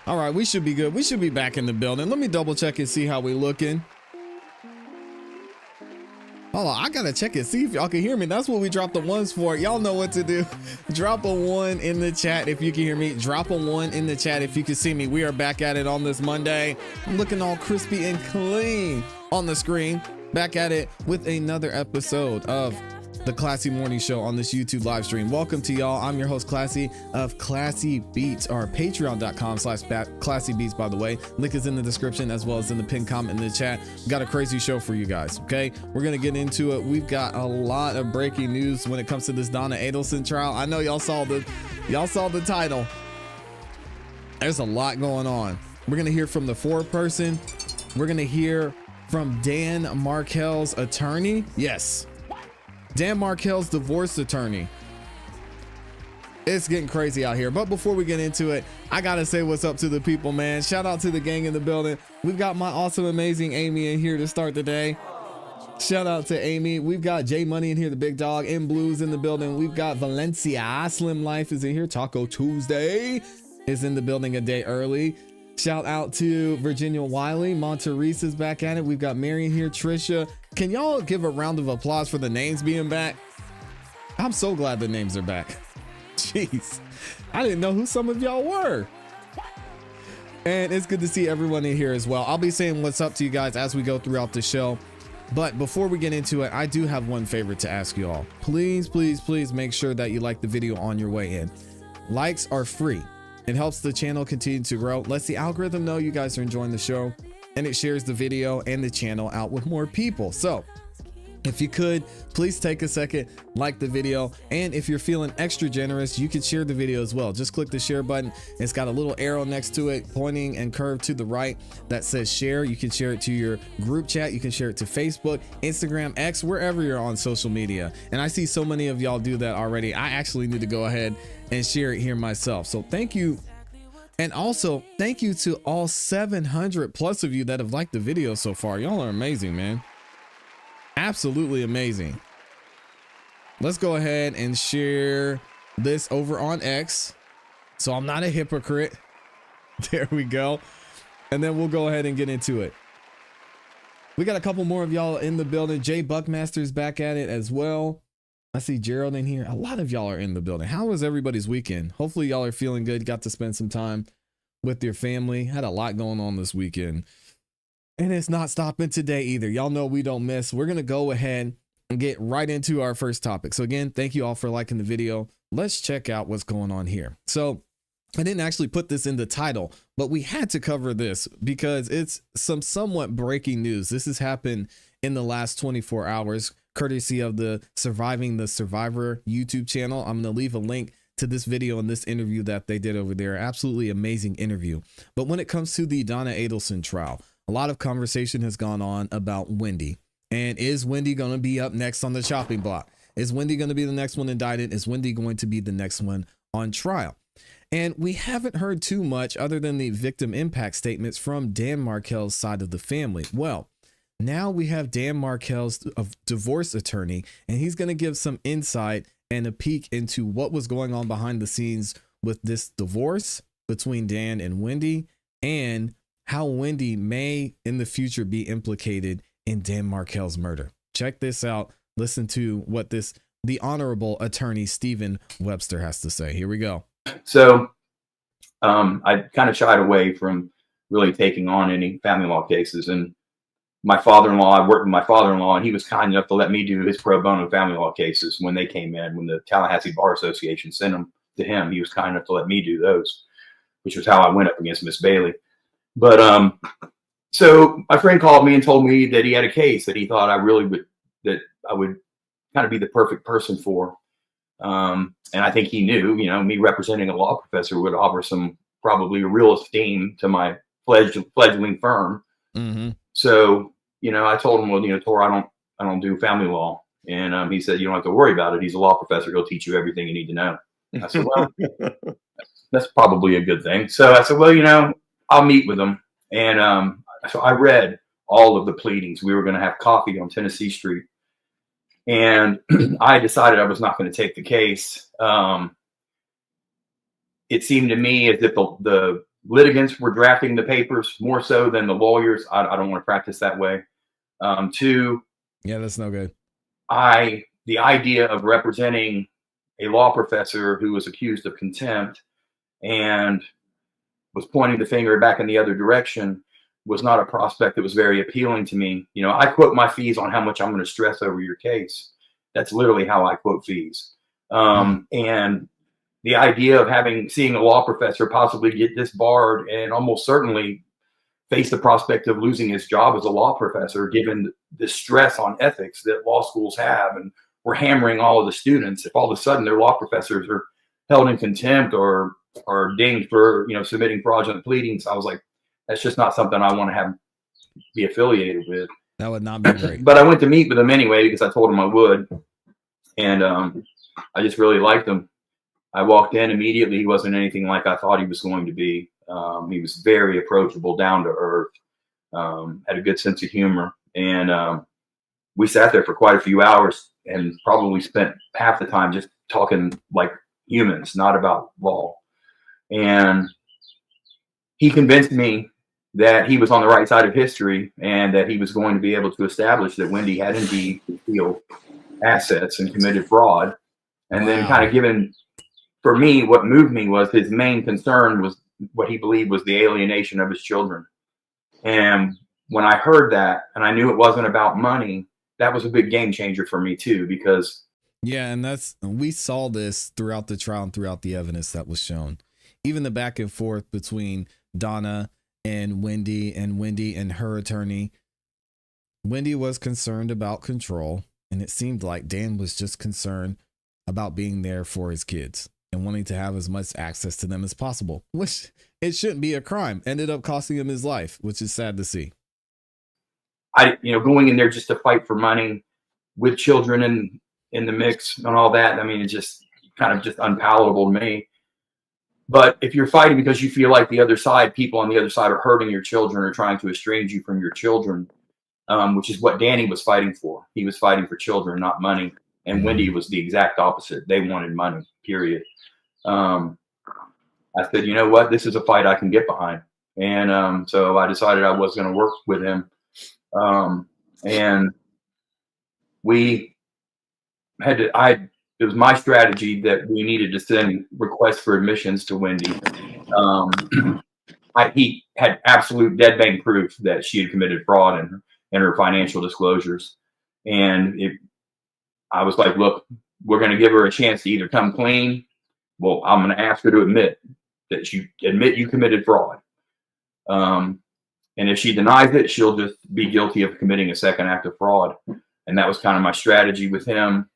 All right, we should be good. We should be back in the building. Let me double check and see how we looking. Hold on, I gotta check and see if y'all can hear me. That's what we dropped the ones for. Y'all know what to do. Drop a 1 in the chat if you can hear me. Drop a 1 in the chat if you can see me. We are back at it on this Monday. I'm looking all crispy and clean on the screen. Back at it with another episode of the ClassE Morning Show on this YouTube live stream. Welcome to y'all. I'm your host, ClassE of ClassE Beats, or patreon.com/ClassE Beats, by the way. Link is in the description as well as in the pinned comment in the chat. We got a crazy show for you guys, okay? We're going to get into it. We've got a lot of breaking news when it comes to this Donna Adelson trial. I know y'all saw the title. There's a lot going on. We're going to hear from the Foreperson. We're going to hear from Dan Markel's attorney. Yes. Dan Markel's divorce attorney. It's getting crazy out here. But before we get into it, I gotta say what's up to the people, man. Shout out to the gang in the building. We've got my awesome, amazing Amy in here to start the day. Shout out to Amy. We've got J Money in here, the big dog, and Blues in the building. We've got Valencia. Slim Life is in here. Taco Tuesday is in the building a day early. Shout out to Virginia Wiley. Monterese is back at it. We've got Marion here, Trisha. Can y'all give a round of applause for the names being back? I'm so glad the names are back. Jeez, I didn't know who some of y'all were. And it's good to see everyone in here as well. I'll be saying what's up to you guys as we go throughout the show. But before we get into it, I do have one favor to ask you all. Please, please, please make sure that you like the video on your way in. Likes are free. It helps the channel continue to grow, lets the algorithm know you guys are enjoying the show, and it shares the video and the channel out with more people. So if you could, please take a second, like the video, and if you're feeling extra generous, you can share the video as well. Just click the share button. It's got a little arrow next to it, pointing and curved to the right, that says share. You can share it to your group chat. You can share it to Facebook, Instagram, X, wherever you're on social media. And I see so many of y'all do that already. I actually need to go ahead and share it here myself. So thank you. And also thank you to all 700 plus of you that have liked the video so far. Y'all are amazing, man. Absolutely amazing. Let's go ahead and share this over on X, so I'm not a hypocrite. There we go. And then we'll go ahead and get into it. We got a couple more of y'all in the building. Jay Buckmaster's back at it as well. I see Gerald in here. A lot of y'all are in the building. How was everybody's weekend? Hopefully y'all are feeling good. Got to spend some time with your family. Had a lot going on this weekend. And it's not stopping today either. Y'all know we don't miss. We're going to go ahead and get right into our first topic. So again, thank you all for liking the video. Let's check out what's going on here. So I didn't actually put this in the title, but we had to cover this because it's some somewhat breaking news. This has happened in the last 24 hours, courtesy of the Surviving the Survivor YouTube channel. I'm going to leave a link to this video and this interview that they did over there. Absolutely amazing interview. But when it comes to the Donna Adelson trial, a lot of conversation has gone on about Wendi. And is Wendi going to be up next on the chopping block? Is Wendi going to be the next one indicted? Is Wendi going to be the next one on trial? And we haven't heard too much other than the victim impact statements from Dan Markel's side of the family. Well, now we have Dan Markel's divorce attorney, and he's going to give some insight and a peek into what was going on behind the scenes with this divorce between Dan and Wendi, and how Wendi may in the future be implicated in Dan Markel's murder. Check this out. Listen to what the honorable attorney Stephen Webster has to say. Here we go. So I kind of shied away from really taking on any family law cases. And my father-in-law, I worked with my father-in-law, and he was kind enough to let me do his pro bono family law cases when they came in, when the Tallahassee Bar Association sent them to him. He was kind enough to let me do those, which was how I went up against Miss Bailey. But so my friend called me and told me that he had a case that he thought I would kind of be the perfect person for. And I think he knew, me representing a law professor would offer some probably real esteem to my fledgling firm. Mm-hmm. So, I told him, well, Tor, I don't do family law. And he said, you don't have to worry about it. He's a law professor. He'll teach you everything you need to know. I said, well, that's probably a good thing. So I said, well, I'll meet with him. And so I read all of the pleadings. We were going to have coffee on Tennessee Street. And I decided I was not going to take the case. It seemed to me as if the litigants were drafting the papers more so than the lawyers. I don't want to practice that way. Two, yeah, that's no good. The idea of representing a law professor who was accused of contempt and was pointing the finger back in the other direction was not a prospect that was very appealing to me. You know, I quote my fees on how much I'm going to stress over your case. That's literally how I quote fees. And the idea of seeing a law professor possibly get disbarred and almost certainly face the prospect of losing his job as a law professor, given the stress on ethics that law schools have, and we're hammering all of the students. If all of a sudden their law professors are held in contempt or dinged for, you know, submitting fraudulent pleadings, I was like, that's just not something I want to be affiliated with. That would not be great. But I went to meet with him anyway because I told him I would, and I just really liked him. I walked in immediately. He wasn't anything like I thought he was going to be. He was very approachable, down to earth, had a good sense of humor. And we sat there for quite a few hours and probably spent half the time just talking like humans, not about law. And he convinced me that he was on the right side of history and that he was going to be able to establish that Wendi had indeed concealed assets and committed fraud. And then kind of given, for me, what moved me was his main concern was what he believed was the alienation of his children. And when I heard that, and I knew it wasn't about money, that was a big game changer for me too, because and we saw this throughout the trial and throughout the evidence that was shown. Even the back and forth between Donna and Wendi and her attorney. Wendi was concerned about control, and it seemed like Dan was just concerned about being there for his kids and wanting to have as much access to them as possible, which it shouldn't be a crime. Ended up costing him his life, which is sad to see. Going in there just to fight for money with children in the mix and all that, I mean, it's just kind of just unpalatable to me. But if you're fighting because you feel like people on the other side are hurting your children or trying to estrange you from your children, which is what Danny was fighting for. He was fighting for children, not money. And Wendi was the exact opposite. They wanted money, period. I said, you know what? This is a fight I can get behind. And so I decided I was going to work with him. And we had to, it was my strategy that we needed to send requests for admissions to Wendi. He had absolute dead bang proof that she had committed fraud in her financial disclosures. And I was like, look, we're going to give her a chance to either come clean. Well, I'm going to ask her to admit you committed fraud. And if she denies it, she'll just be guilty of committing a second act of fraud. And that was kind of my strategy with him.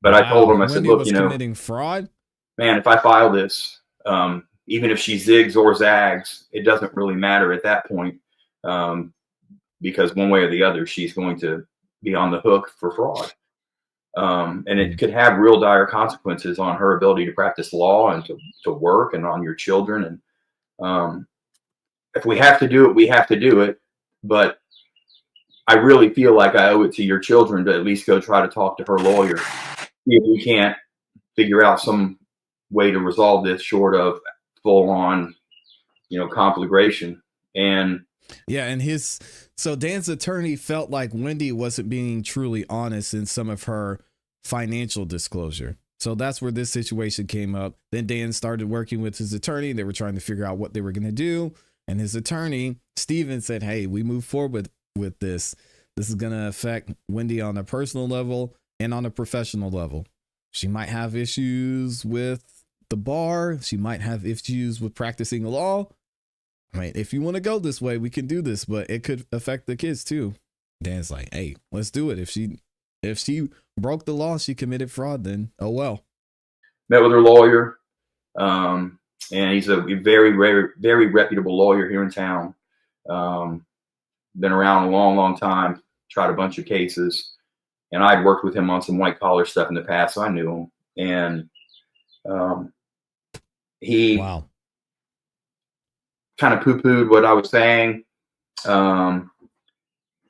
But I told him, I said, look, committing fraud, man, if I file this, even if she zigs or zags, it doesn't really matter at that point. Because one way or the other, she's going to be on the hook for fraud. And it could have real dire consequences on her ability to practice law and to work and on your children. And if we have to do it, we have to do it. But I really feel like I owe it to your children to at least go try to talk to her lawyer. If we can't figure out some way to resolve this short of full on, conflagration. And so Dan's attorney felt like Wendi wasn't being truly honest in some of her financial disclosure. So that's where this situation came up. Then Dan started working with his attorney. They were trying to figure out what they were going to do. And his attorney, Steven, said, hey, we move forward with this. This is going to affect Wendi on a personal level and on a professional level. She might have issues with the bar. She might have issues with practicing law. I mean, if you want to go this way, we can do this, but it could affect the kids too. Dan's like, hey, let's do it. If she broke the law, she committed fraud, then oh well. Met with her lawyer. And he's a very, very, very reputable lawyer here in town. Been around a long, long time, tried a bunch of cases. And I'd worked with him on some white collar stuff in the past, so I knew him. And he kind of poo-pooed what I was saying. And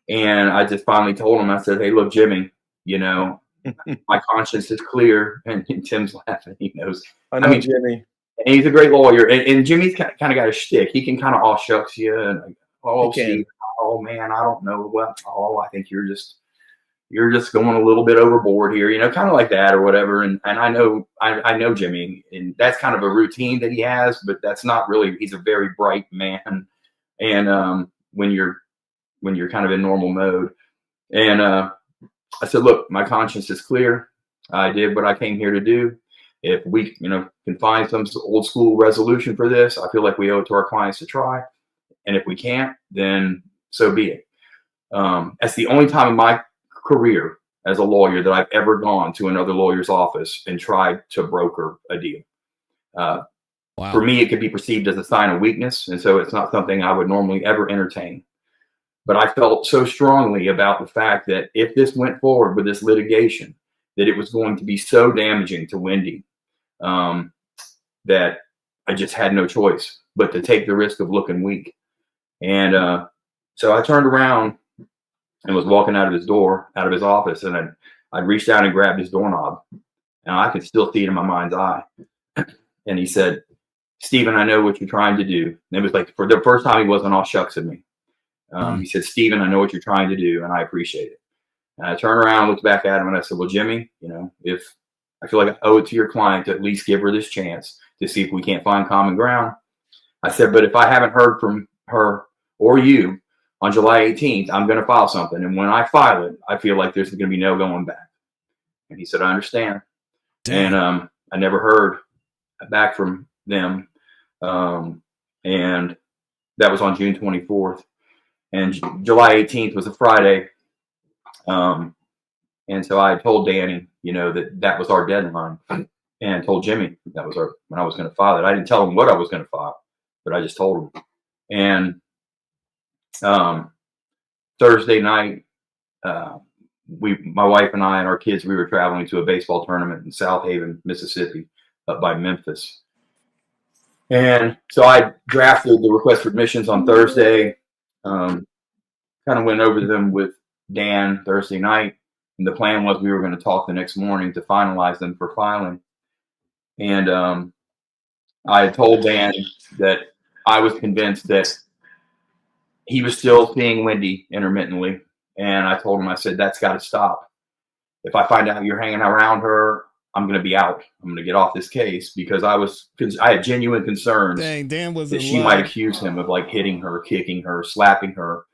I just finally told him, I said, hey, look, Jimmy, my conscience is clear. And Tim's laughing. He knows. I know, Jimmy. And he's a great lawyer. And Jimmy's kind of got a shtick. He can kind of all shucks you and like, oh, Steve, oh man, I don't know what. Oh, I think you're just going a little bit overboard here, kind of like that or whatever. And I know Jimmy, and that's kind of a routine that he has, but that's not really. He's a very bright man, and when you're kind of in normal mode, and I said, look, my conscience is clear. I did what I came here to do. If we, can find some old school resolution for this, I feel like we owe it to our clients to try. And if we can't, then so be it. That's the only time in my career as a lawyer that I've ever gone to another lawyer's office and tried to broker a deal. Wow. For me, it could be perceived as a sign of weakness. And so it's not something I would normally ever entertain. But I felt so strongly about the fact that if this went forward with this litigation, that it was going to be so damaging to Wendi that I just had no choice but to take the risk of looking weak. And so I turned around and was walking out of his office, and I'd reached out and grabbed his doorknob, and I could still see it in my mind's eye. And he said, Stephen, I know what you're trying to do. And it was like, for the first time, he wasn't all shucks at me. He said, Stephen, I know what you're trying to do, and I appreciate it. And I turned around, looked back at him, and I said, well, Jimmy, if I feel like I owe it to your client to at least give her this chance to see if we can't find common ground. I said, but if I haven't heard from her or you on July 18th, I'm going to file something. And when I file it, I feel like there's going to be no going back. And he said, I understand. Damn. And I never heard back from them. And that was on June 24th. And July 18th was a Friday. And so I told Danny, that was our deadline, and told Jimmy that was when I was going to file it. I didn't tell him what I was going to file, but I just told him. And Thursday night, my wife and I and our kids, we were traveling to a baseball tournament in South Haven, Mississippi, up by Memphis. And so I drafted the request for admissions on Thursday, kind of went over them with Dan Thursday night. And the plan was we were going to talk the next morning to finalize them for filing. And I had told Dan that I was convinced that he was still seeing Wendi intermittently. And I told him, I said, that's got to stop. If I find out you're hanging around her, I'm going to be out. I'm going to get off this case, because I had genuine concerns. Dang, Dan was that she might accuse him of like hitting her, kicking her, slapping her,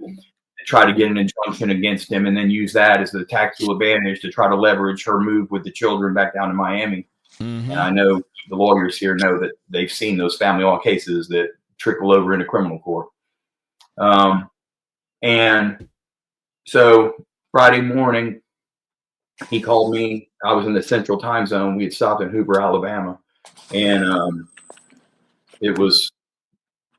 try to get an injunction against him, and then use that as the tactical advantage to try to leverage her move with the children back down to Miami. Mm-hmm. And I know the lawyers here know that they've seen those family law cases that trickle over into criminal court. And so Friday morning, he called me. I was in the central time zone. We had stopped in Hoover, Alabama. And it was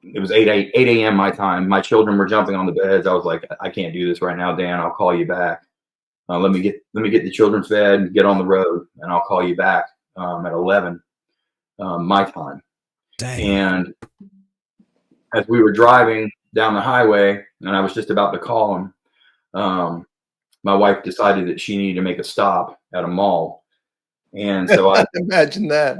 8 a.m. my time. My children were jumping on the beds. I was like, I can't do this right now, Dan. I'll call you back. Let me get the children fed and get on the road, and I'll call you back at 11 my time. Dang. And as we were driving down the highway, and I was just about to call him, my wife decided that she needed to make a stop at a mall. And so I imagine that.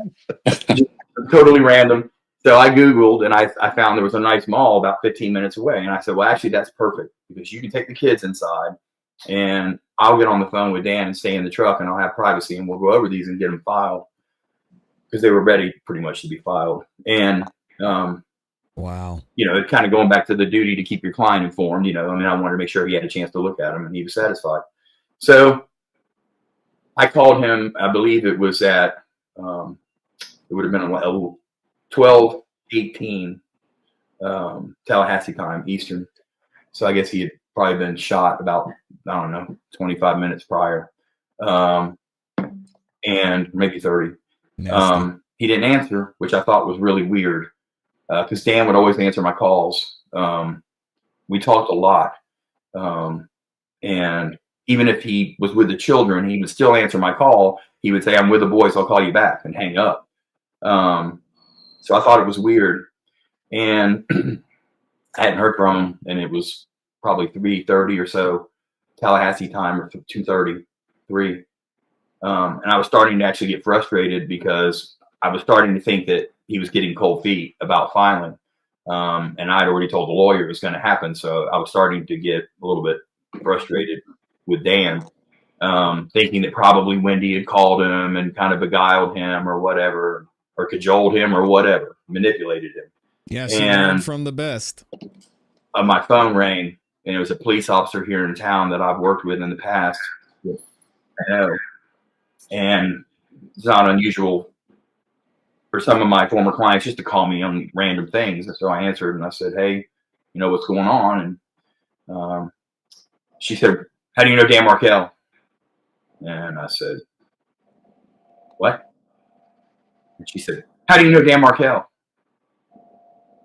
Totally random. So I Googled, and I found there was a nice mall about 15 minutes away. And I said, well, actually, that's perfect, because you can take the kids inside, and I'll get on the phone with Dan and stay in the truck, and I'll have privacy, and we'll go over these and get them filed, because they were ready pretty much to be filed. And, wow, it kind of going back to the duty to keep your client informed, I wanted to make sure he had a chance to look at them, and he was satisfied. So I called him, I believe it was at, it would have been a 12:18 Tallahassee time, Eastern. So I guess he had probably been shot about, 25 minutes prior, and maybe 30. He didn't answer, which I thought was really weird, because Dan would always answer my calls. We talked a lot, and even if he was with the children, he would still answer my call. He would say, I'm with the boys, I'll call you back, and hang up. So I thought it was weird, and I hadn't heard from him, and it was probably 3:30 or so Tallahassee time, or 2:33. And I was starting to actually get frustrated, because I was starting to think that he was getting cold feet about filing. And I'd already told the lawyer it was going to happen. So I was starting to get a little bit frustrated with Dan, thinking that probably Wendi had called him and kind of beguiled him or whatever, or cajoled him or whatever, manipulated him. Yeah, she learned from the best. My phone rang, and it was a police officer here in town that I've worked with in the past. I know. And it's not unusual for some of my former clients just to call me on random things. And so I answered and I said, hey, you know, what's going on? And she said, how do you know Dan Markel? And I said, what? And she said, how do you know Dan Markel?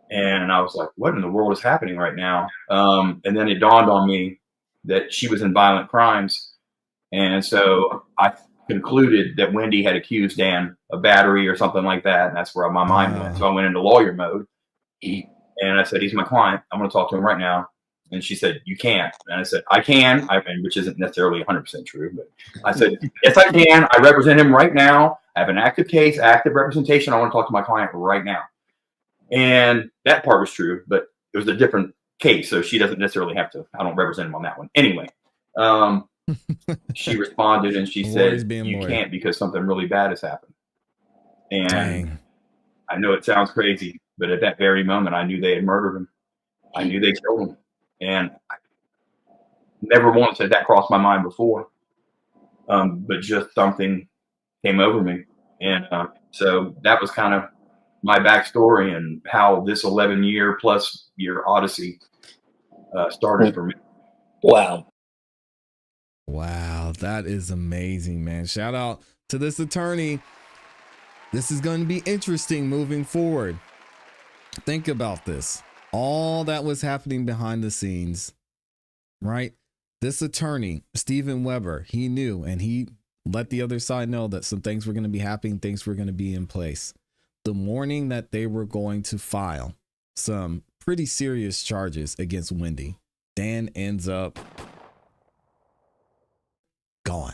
And I was like, what in the world is happening right now? And then it dawned on me that she was in violent crimes. And so I concluded that Wendi had accused Dan of battery or something like that. And that's where my mind went. So I went into lawyer mode. And I said, he's my client. I'm going to talk to him right now. And she said, you can't. And I said, I can. Which isn't necessarily 100% true. But I said, yes, I can. I represent him right now. I have an active case, active representation. I want to talk to my client right now. And that part was true, but it was a different case. So she doesn't necessarily have to. I don't represent him on that one. Anyway, she responded and she said, you can't because something really bad has happened. And dang. I know it sounds crazy, but at that very moment, I knew they had murdered him. I knew they killed him. And I never once had that crossed my mind before. But just something came over me. And so that was kind of my backstory and how this 11-year plus year odyssey started for me. Wow. Wow, that is amazing, man. Shout out to this attorney. This is going to be interesting moving forward. Think about this. All that was happening behind the scenes, right? This attorney, Steven Weber, he knew and he let the other side know that some things were going to be happening, things were going to be in place. The morning that they were going to file some pretty serious charges against Wendi, Dan ends up gone.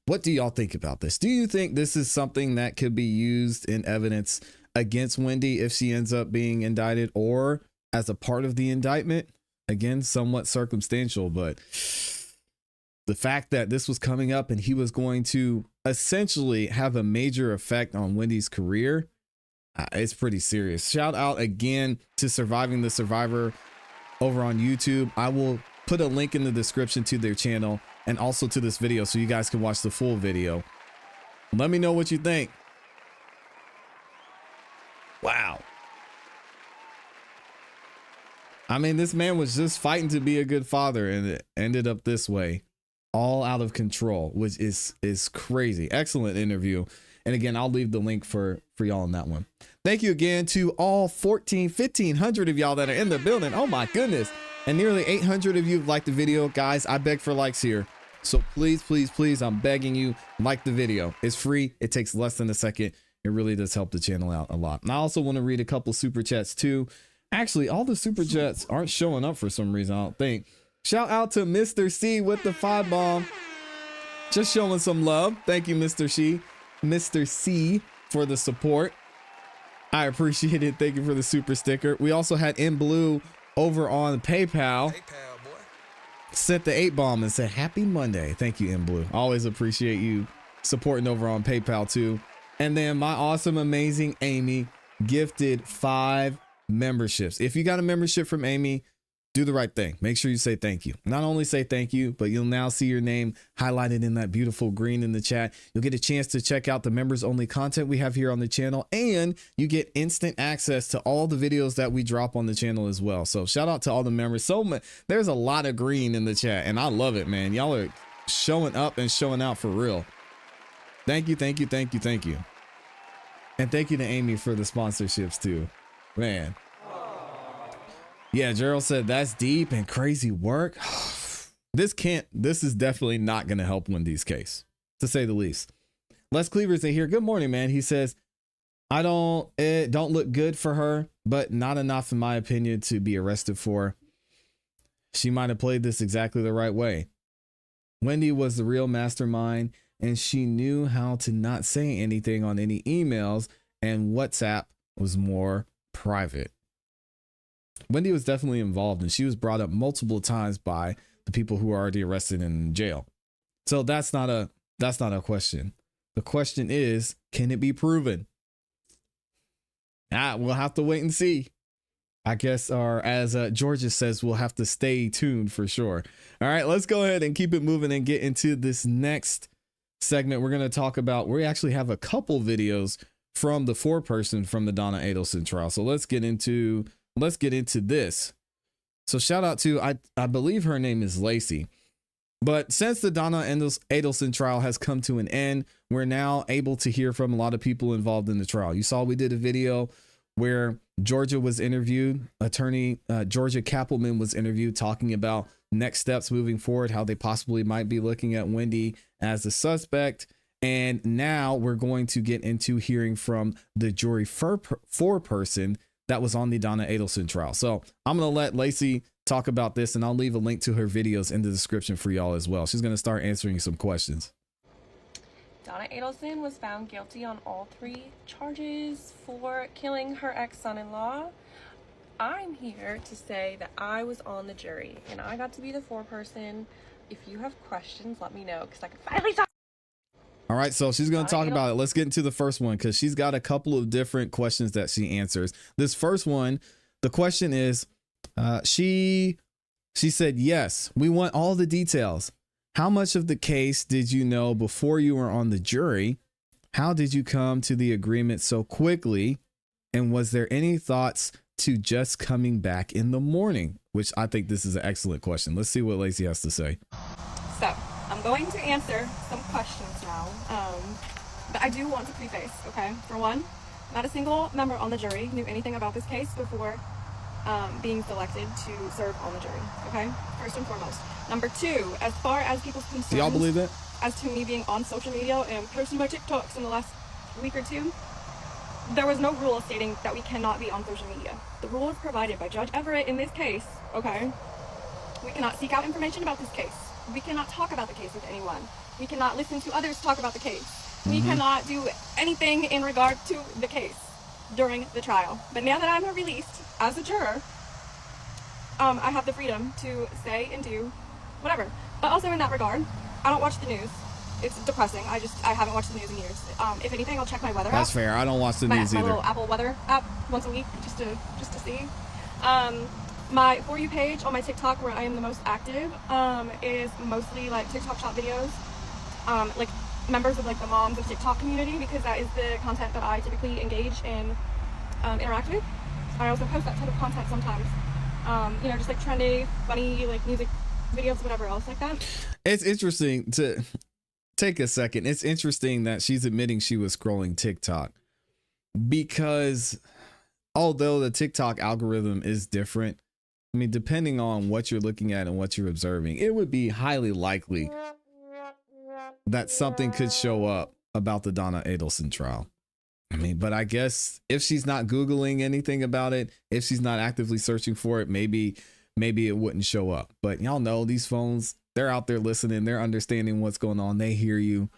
What do y'all think about this? Do you think this is something that could be used in evidence against Wendi if she ends up being indicted or as a part of the indictment? Again, somewhat circumstantial, but the fact that this was coming up and he was going to essentially have a major effect on Wendi's career, it's pretty serious. Shout out again to Surviving the Survivor over on YouTube. I will put a link in the description to their channel and also to this video so you guys can watch the full video. Let me know what you think. Wow. I mean, this man was just fighting to be a good father and it ended up this way, all out of control, which is crazy. Excellent interview. And again, I'll leave the link for y'all on that one. Thank you again to all 1,500 of y'all that are in the building. Oh my goodness. And nearly 800 of you have liked the video. Guys, I beg for likes here. So please, please, please, I'm begging you, like the video. It's free. It takes less than a second. It really does help the channel out a lot. And I also want to read a couple super chats too. Actually, all the super chats aren't showing up for some reason, I don't think. Shout out to Mr. C with the 5 bomb. Just showing some love. Thank you, Mr. C, for the support. I appreciate it. Thank you for the super sticker. We also had In Blue over on PayPal. Boy. Sent the 8 bomb and said, happy Monday. Thank you, In Blue. Always appreciate you supporting over on PayPal too. And then my awesome, amazing Amy gifted 5 memberships. If you got a membership from Amy, do the right thing. Make sure you say thank you. Not only say thank you, but you'll now see your name highlighted in that beautiful green in the chat. You'll get a chance to check out the members only content we have here on the channel, and you get instant access to all the videos that we drop on the channel as well. So shout out to all the members. There's a lot of green in the chat and I love it, man. Y'all are showing up and showing out for real. Thank you, thank you, thank you, thank you. And thank you to Amy for the sponsorships too, man. Yeah, Gerald said that's deep and crazy work. This is definitely not going to help Wendi's case, to say the least. Les Cleaver's in here. Good morning, man. He says, it don't look good for her, but not enough, in my opinion, to be arrested for. She might have played this exactly the right way. Wendi was the real mastermind, and she knew how to not say anything on any emails, and WhatsApp was more private. Wendi was definitely involved, and she was brought up multiple times by the people who are already arrested and in jail. So that's not a question. The question is, can it be proven? We'll have to wait and see. I guess, or as Georgia says, we'll have to stay tuned for sure. All right, let's go ahead and keep it moving and get into this next segment. We're going to talk about, we actually have a couple videos from the foreperson from the Donna Adelson trial. So let's get into this. So shout out to, I believe her name is Lacey. But since the Donna Adelson trial has come to an end, we're now able to hear from a lot of people involved in the trial. You saw we did a video where Georgia was interviewed. Attorney Georgia Kappelman was interviewed, talking about next steps moving forward, how they possibly might be looking at Wendi as a suspect. And now we're going to get into hearing from the jury foreperson that was on the Donna Adelson trial. So I'm going to let Lacey talk about this, and I'll leave a link to her videos in the description for y'all as well. She's going to start answering some questions. Donna Adelson was found guilty on all 3 charges for killing her ex-son-in-law. I'm here to say that I was on the jury and I got to be the foreperson. If you have questions, let me know, because I can finally talk. All right, so she's going to talk about it. Let's get into the first one, because she's got a couple of different questions that she answers. This first one, the question is, she said, yes, we want all the details. How much of the case did you know before you were on the jury? How did you come to the agreement so quickly? And was there any thoughts to just coming back in the morning? Which I think this is an excellent question. Let's see what Lacey has to say. So I'm going to answer some questions now, but I do want to preface, okay? For one, not a single member on the jury knew anything about this case before being selected to serve on the jury, okay? First and foremost. Number 2, as far as people's concerns, Do y'all believe it? As to me being on social media and posting my TikToks in the last week or 2, there was no rule stating that we cannot be on social media. The rule is provided by Judge Everett in this case, okay? We cannot seek out information about this case. We cannot talk about the case with anyone. We cannot listen to others talk about the case. We cannot do anything in regard to the case during the trial. But now that I'm released as a juror, I have the freedom to say and do whatever. But also in that regard, I don't watch the news. It's depressing. I haven't watched the news in years. If anything, I'll check my weather app. That's fair. I don't watch the news my either. little Apple weather app once a week just to see. My For You page on my TikTok, where I am the most active, is mostly like TikTok shop videos, like members of like the moms of TikTok community, because that is the content that I typically engage and interact with. I also post that type of content sometimes. You know, just like trendy, funny, like music videos, whatever else like that. It's interesting to take a second. It's interesting that she's admitting she was scrolling TikTok, because although the TikTok algorithm is different, I mean, depending on what you're looking at and what you're observing, it would be highly likely that something could show up about the Donna Adelson trial. I mean, but I guess if she's not Googling anything about it, if she's not actively searching for it, maybe it wouldn't show up. But y'all know these phones, they're out there listening. They're understanding what's going on. They hear you.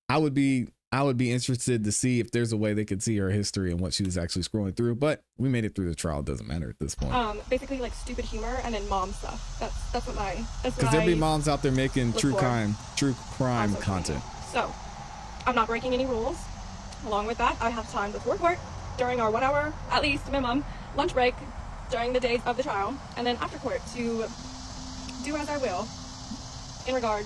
I would be interested to see if there's a way they could see her history and what she was actually scrolling through. But we made it through the trial. It doesn't matter at this point. Basically like stupid humor and then mom stuff. That's what because there'll be moms out there making true crime content. So I'm not breaking any rules. Along with that, I have time before court during our 1 hour, at least minimum, lunch break during the days of the trial, and then after court to do as I will in regard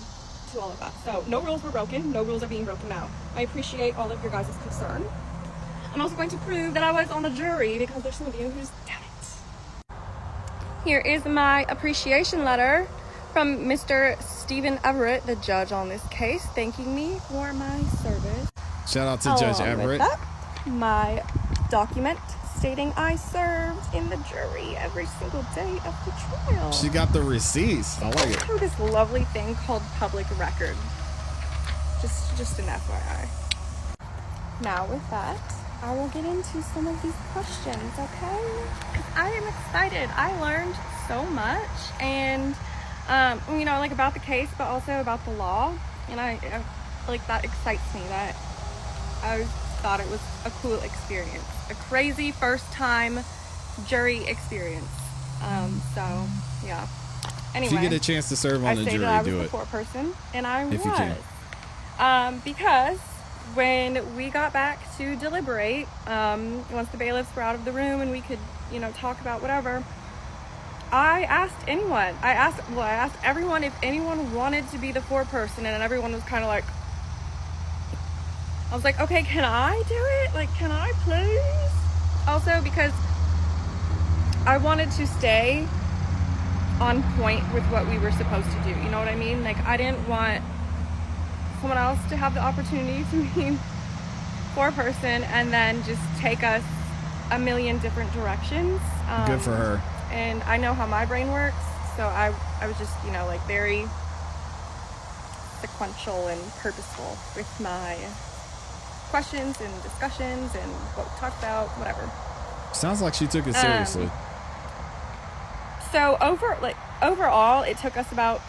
to all of that. So no rules were broken. No rules are being broken now. I appreciate all of your guys' concern. I'm also going to prove that I was on the jury, because there's some of you who just doubt it. Here is my appreciation letter from Mr. Stephen Everett, the judge on this case, thanking me for my service. Shout out to Judge Everett. That, my document stating I served in the jury every single day of the trial. She got the receipts. I like it. Oh, this lovely thing called public record. Just an FYI. Now with that, I will get into some of these questions, okay? I am excited. I learned so much, and you know, like about the case, but also about the law. And like, that excites me. That I thought it was a cool experience, a crazy first time jury experience. So yeah. Anyway, if you get a chance to serve on the jury, I was do the it. foreperson, and I If you can. was. Because when we got back to deliberate, once the bailiffs were out of the room and we could, talk about whatever, I asked everyone if anyone wanted to be the foreperson, and everyone was kind of like, I was like, okay, can I do it? Like, can I please? Also, because I wanted to stay on point with what we were supposed to do. You know what I mean? Like, I didn't want someone else to have the opportunity to be foreperson and then just take us a million different directions. Good for her. And I know how my brain works, so I was just, like, very sequential and purposeful with my questions and discussions and what we talked about, whatever. Sounds like she took it seriously. So overall, it took us about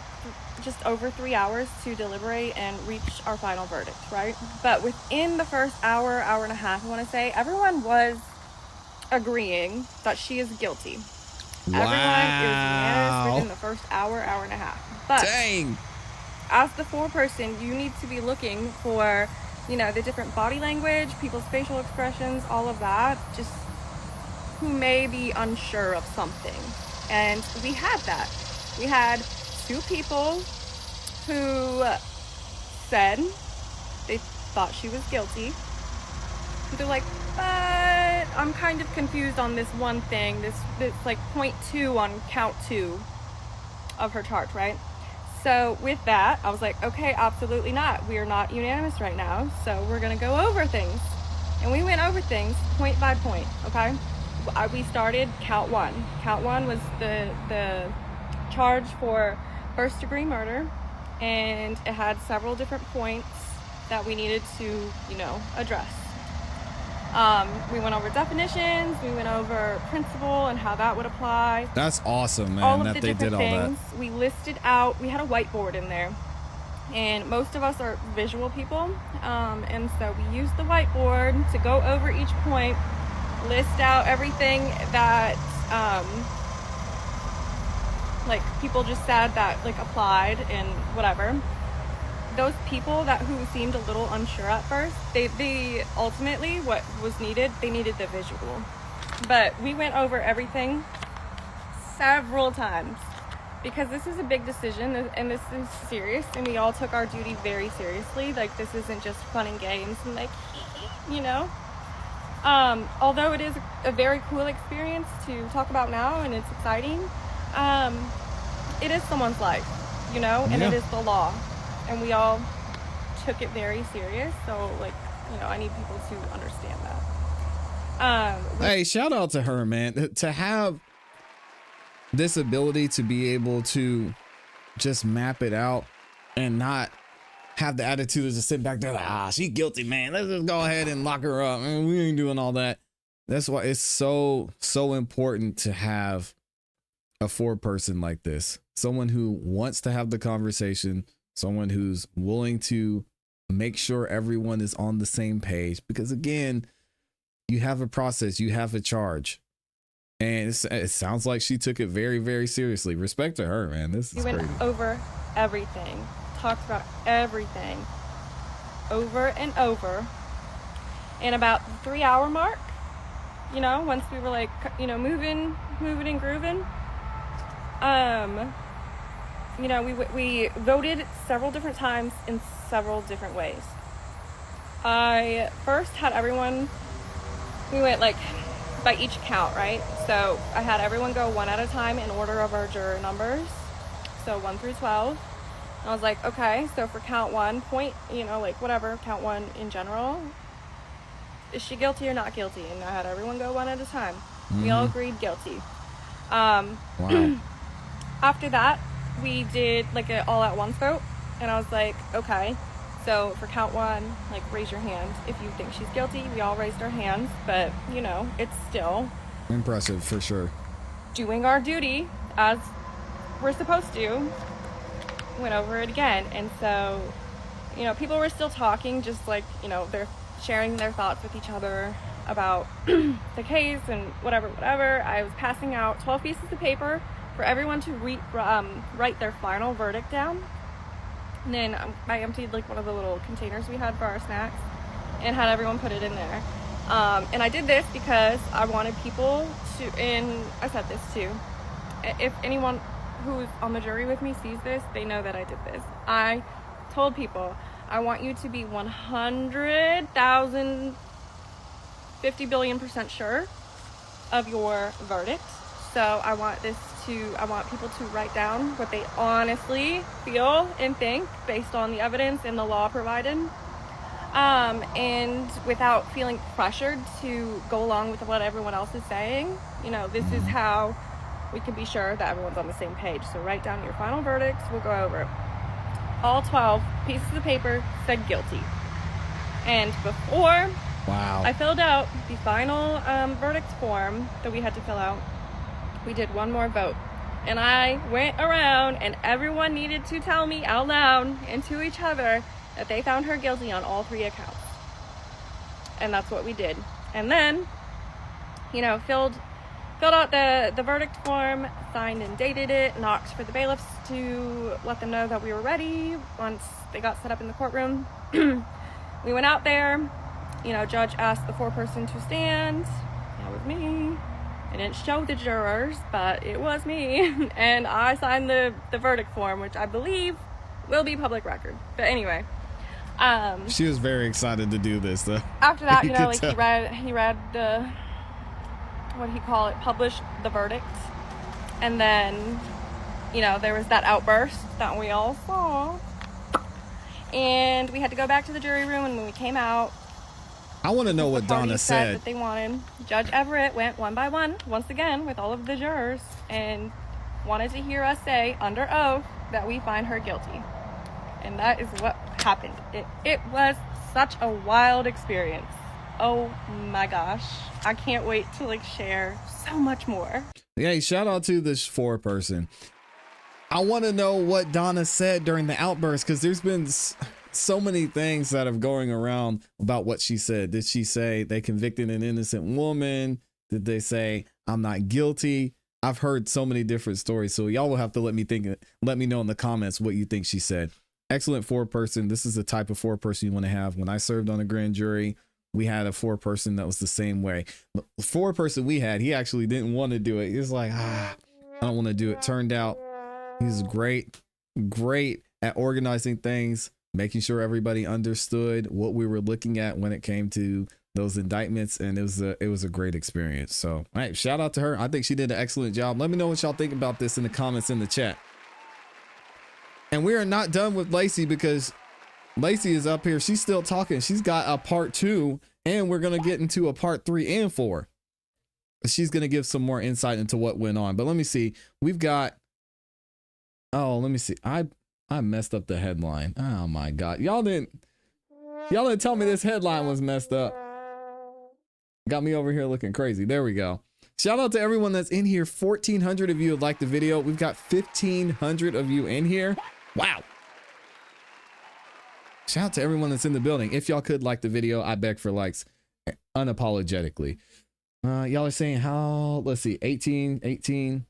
just over 3 hours to deliberate and reach our final verdict, right? But within the first hour and a half, I want to say, everyone was agreeing that she is guilty. Wow. Everyone is unanimous within the first hour and a half. But Dang. as the foreperson, you need to be looking for, the different body language, people's facial expressions, all of that, just who may be unsure of something. And we had that. We had 2 people who said they thought she was guilty. They're like, but I'm kind of confused on this one thing, this like 0.2 on count 2 of her charge, right? So with that, I was like, okay, absolutely not. We are not unanimous right now, so we're gonna go over things. And we went over things point by point, okay? We started count 1. Count 1 was the charge for first-degree murder, and it had several different points that we needed to, address. We went over definitions, we went over principle and how that would apply. That's awesome, man, all of that the they did different all things. that. We listed out, we had a whiteboard in there, and most of us are visual people, and so we used the whiteboard to go over each point, list out everything that like people just said that like applied and whatever. Those people who seemed a little unsure at first, they ultimately, what was needed, they needed the visual. But we went over everything several times because this is a big decision and this is serious, and we all took our duty very seriously. Like, this isn't just fun and games and like, although it is a very cool experience to talk about now and it's exciting, it is someone's life, and it is the law. And we all took it very serious, so I need people to understand that. Hey, shout out to her, man. To have this ability to be able to just map it out and not have the attitude of just sitting back there like, she's guilty, man. Let's just go ahead and lock her up. Man, we ain't doing all that. That's why it's so important to have a foreperson like this. Someone who wants to have the conversation, someone who's willing to make sure everyone is on the same page, because again, you have a process, you have a charge, and it sounds like she took it very, very seriously. Respect to her, man. This is crazy. We went over everything, talked about everything over and over. And about the 3 hour mark, once we were like, moving and grooving, we voted several different times in several different ways. I first had everyone, we went like by each count, right? So I had everyone go one at a time in order of our juror numbers. So 1 through 12. And I was like, okay, so for count 1, count 1 in general, is she guilty or not guilty? And I had everyone go one at a time. We all agreed guilty. Wow. After that, we did like an all at once vote, and I was like, okay, so for count 1, raise your hand if you think she's guilty. We all raised our hands, but it's still impressive for sure. Doing our duty as we're supposed to. Went over it again, and so you know, people were still talking, just like, you know, they're sharing their thoughts with each other about the case and whatever. I was passing out 12 pieces of paper for everyone to write their final verdict down. And then I emptied like one of the little containers we had for our snacks and had everyone put it in there. And I did this because I wanted people to, and I said this too, if anyone who's on the jury with me sees this, they know that I did this. I told people, I want you to be 100,000, 50 billion% sure of your verdict. So I want people to write down what they honestly feel and think based on the evidence and the law provided. And without feeling pressured to go along with what everyone else is saying. You know, this is how we can be sure that everyone's on the same page. So write down your final verdicts. We'll go over it. All 12 pieces of paper said guilty. And before I filled out the final verdict form that we had to fill out, we did one more vote. And I went around and everyone needed to tell me out loud and to each other that they found her guilty on all 3 accounts. And that's what we did. And then, you know, filled out the verdict form, signed and dated it, knocked for the bailiffs to let them know that we were ready once they got set up in the courtroom. We went out there, you know, judge asked the foreperson to stand. That was me. I didn't show the jurors, but it was me. And I signed the verdict form, which I believe will be public record. But anyway. She was very excited to do this, though. After that, you know, like he read the, what do you call it, published the verdict. And then, you know, there was that outburst that we all saw. And we had to go back to the jury room, and when we came out, I want to know what Donna said. That they wanted. Judge Everett went one by one, once again, with all of the jurors, and wanted to hear us say under oath that we find her guilty. And that is what happened. It was such a wild experience. Oh my gosh. I can't wait to like share so much more. Hey, shout out to this foreperson. I want to know what Donna said during the outburst, because there's been so many things that are going around about what she said. Did she say they convicted an innocent woman? Did they say I'm not guilty? I've heard so many different stories, so y'all will have to let me know in the comments what you think she said. Excellent foreperson. This is the type of foreperson you want to have. When I served on a grand jury, we had a foreperson that was the same way. The foreperson we had, he actually didn't want to do it. He was like, I don't want to do it. Turned out he's great at organizing things, making sure everybody understood what we were looking at when it came to those indictments, and it was a great experience. So, all right, shout out to her. I think she did an excellent job. Let me know what y'all think about this in the comments in the chat. And we are not done with Lacey, because Lacey is up here. She's still talking. She's got a part 2, and we're going to get into a part 3 and 4. She's going to give some more insight into what went on. But let me see. We've got, let me see. I messed up the headline. Oh my God. Y'all didn't tell me this headline was messed up. Got me over here looking crazy. There we go. Shout out to everyone that's in here. 1,400 of you have liked the video. We've got 1,500 of you in here. Wow. Shout out to everyone that's in the building. If y'all could like the video, I beg for likes unapologetically. Y'all are saying how, let's see, 18.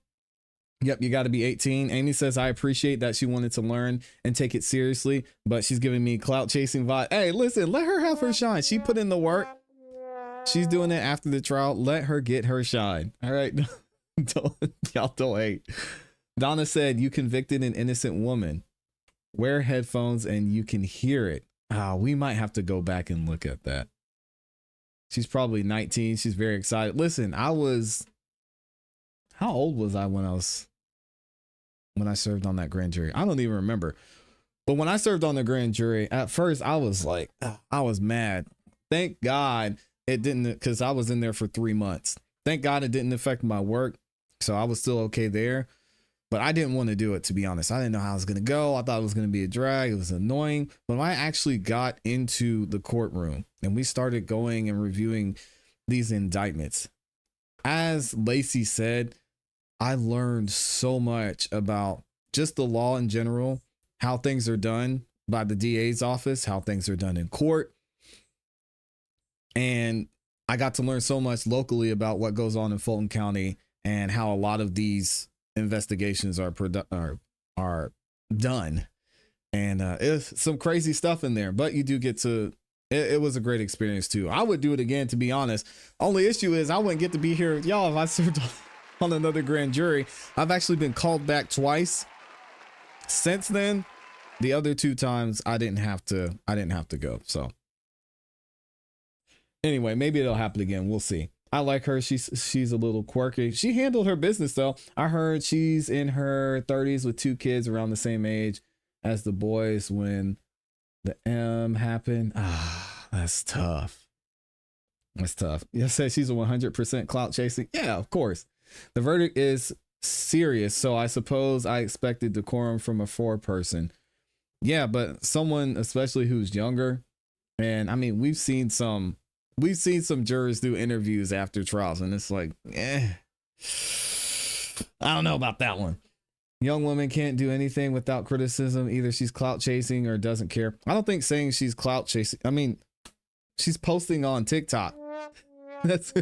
Yep, you got to be 18. Amy says, I appreciate that she wanted to learn and take it seriously, but she's giving me clout chasing vibe. Hey, listen, let her have her shine. She put in the work. She's doing it after the trial. Let her get her shine. All right. Y'all don't hate. Donna said, you convicted an innocent woman. Wear headphones and you can hear it. We might have to go back and look at that. She's probably 19. She's very excited. Listen, how old was I when I served on that grand jury? I don't even remember. But when I served on the grand jury, at first I was like, I was mad. Thank God it didn't, because I was in there for 3 months. Thank God it didn't affect my work. So I was still okay there. But I didn't want to do it, to be honest. I didn't know how it was going to go. I thought it was going to be a drag. It was annoying. But when I actually got into the courtroom and we started going and reviewing these indictments, as Lacey said, I learned so much about just the law in general, how things are done by the DA's office, how things are done in court. And I got to learn so much locally about what goes on in Fulton County and how a lot of these investigations are done. And it's some crazy stuff in there, but you do get to, it was a great experience too. I would do it again, to be honest. Only issue is I wouldn't get to be here with y'all if I served on another grand jury. I've actually been called back twice since then. The other 2 times I didn't have to go. So anyway, maybe it'll happen again. We'll see. I like her. She's a little quirky. She handled her business though. I heard she's in her 30s with 2 kids around the same age as the boys when the M happened. That's tough. That's tough. You said she's a 100% clout chasing. Yeah, of course. The verdict is serious, so I suppose I expected decorum from a foreperson. Yeah, but someone especially who's younger, and I mean, we've seen some jurors do interviews after trials, and it's like, I don't know about that one. Young woman can't do anything without criticism. Either she's clout chasing or doesn't care. I don't think saying she's clout chasing. I mean, she's posting on TikTok. It's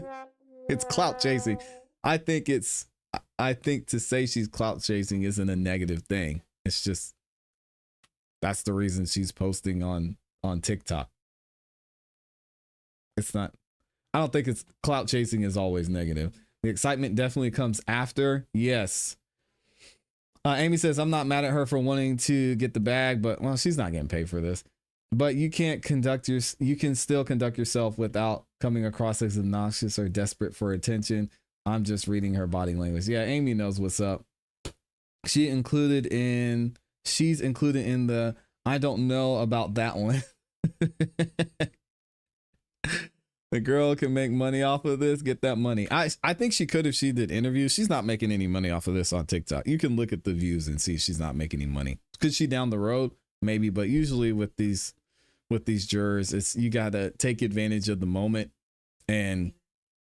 clout chasing. I think to say she's clout chasing isn't a negative thing. It's just, that's the reason she's posting on TikTok. It's not, I don't think it's clout chasing is always negative. The excitement definitely comes after. Yes. Amy says, I'm not mad at her for wanting to get the bag, but well, she's not getting paid for this. But you can still conduct yourself without coming across as obnoxious or desperate for attention. I'm just reading her body language. Yeah, Amy knows what's up. She's included in the I don't know about that one. The girl can make money off of this. Get that money. I think she could if she did interviews. She's not making any money off of this on TikTok. You can look at the views and see she's not making any money. Could she down the road? Maybe, but usually with these jurors, it's you gotta take advantage of the moment, and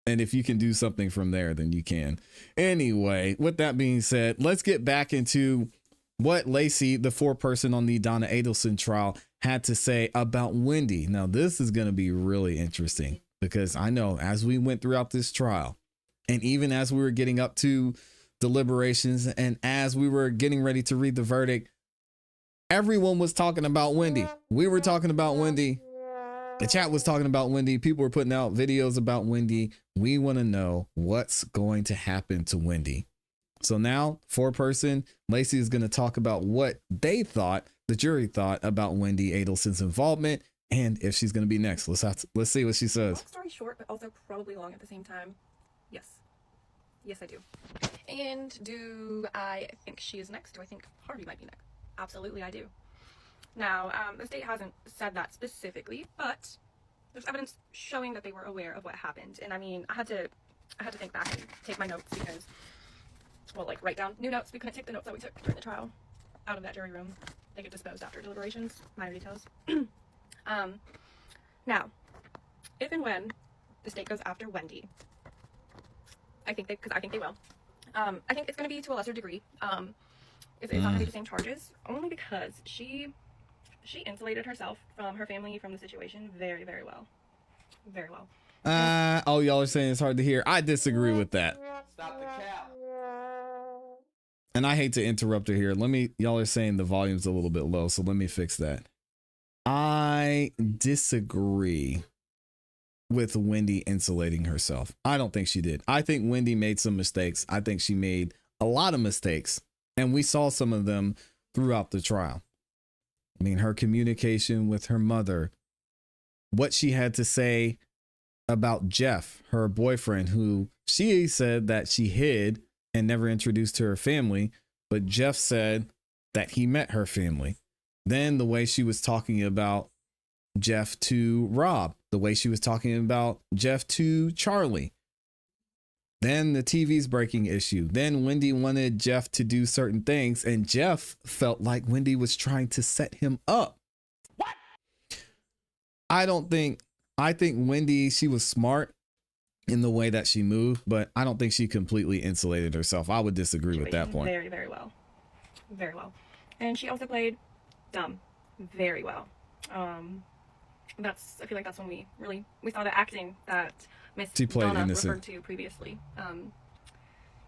if you can do something from there, then you can. Anyway, with that being said, let's get back into what Lacey, the foreperson on the Donna Adelson trial, had to say about Wendi. Now, this is going to be really interesting because I know as we went throughout this trial, and even as we were getting up to deliberations and as we were getting ready to read the verdict, everyone was talking about Wendi. We were talking about Wendi. The chat was talking about Wendi. People were putting out videos about Wendi. We want to know what's going to happen to Wendi. So now, foreperson, Lacey is going to talk about what they thought, the jury thought about Wendi Adelson's involvement, and if she's going to be next. Let's see what she says. Long story short, but also probably long at the same time. Yes. Yes, I do. And do I think she is next? Do I think Harvey might be next? Absolutely, I do. Now, the state hasn't said that specifically, but there's evidence showing that they were aware of what happened. And I mean, I had to think back and take my notes because, well, like write down new notes. We couldn't take the notes that we took during the trial out of that jury room. They get disposed after deliberations. Minor details. Now, if and when the state goes after Wendi, I think they will. I think it's going to be to a lesser degree. It's not going to be the same charges, only because she insulated herself from her family, from the situation very, very well. Very well. Oh, y'all are saying it's hard to hear. I disagree with that. Stop the cap. And I hate to interrupt her here. Y'all are saying the volume's a little bit low, so let me fix that. I disagree with Wendi insulating herself. I don't think she did. I think Wendi made some mistakes. I think she made a lot of mistakes, and we saw some of them throughout the trial. I mean, her communication with her mother, what she had to say about Jeff, her boyfriend, who she said that she hid and never introduced to her family, but Jeff said that he met her family. Then the way she was talking about Jeff to Rob, the way she was talking about Jeff to Charlie. Then the TV's breaking issue. Then Wendi wanted Jeff to do certain things, and Jeff felt like Wendi was trying to set him up. What? I think Wendi, she was smart in the way that she moved, but I don't think she completely insulated herself. I would disagree with that point. Very, very well. Very well. And she also played dumb. very well. I feel like that's when we saw the acting that Miss Donna referred to previously.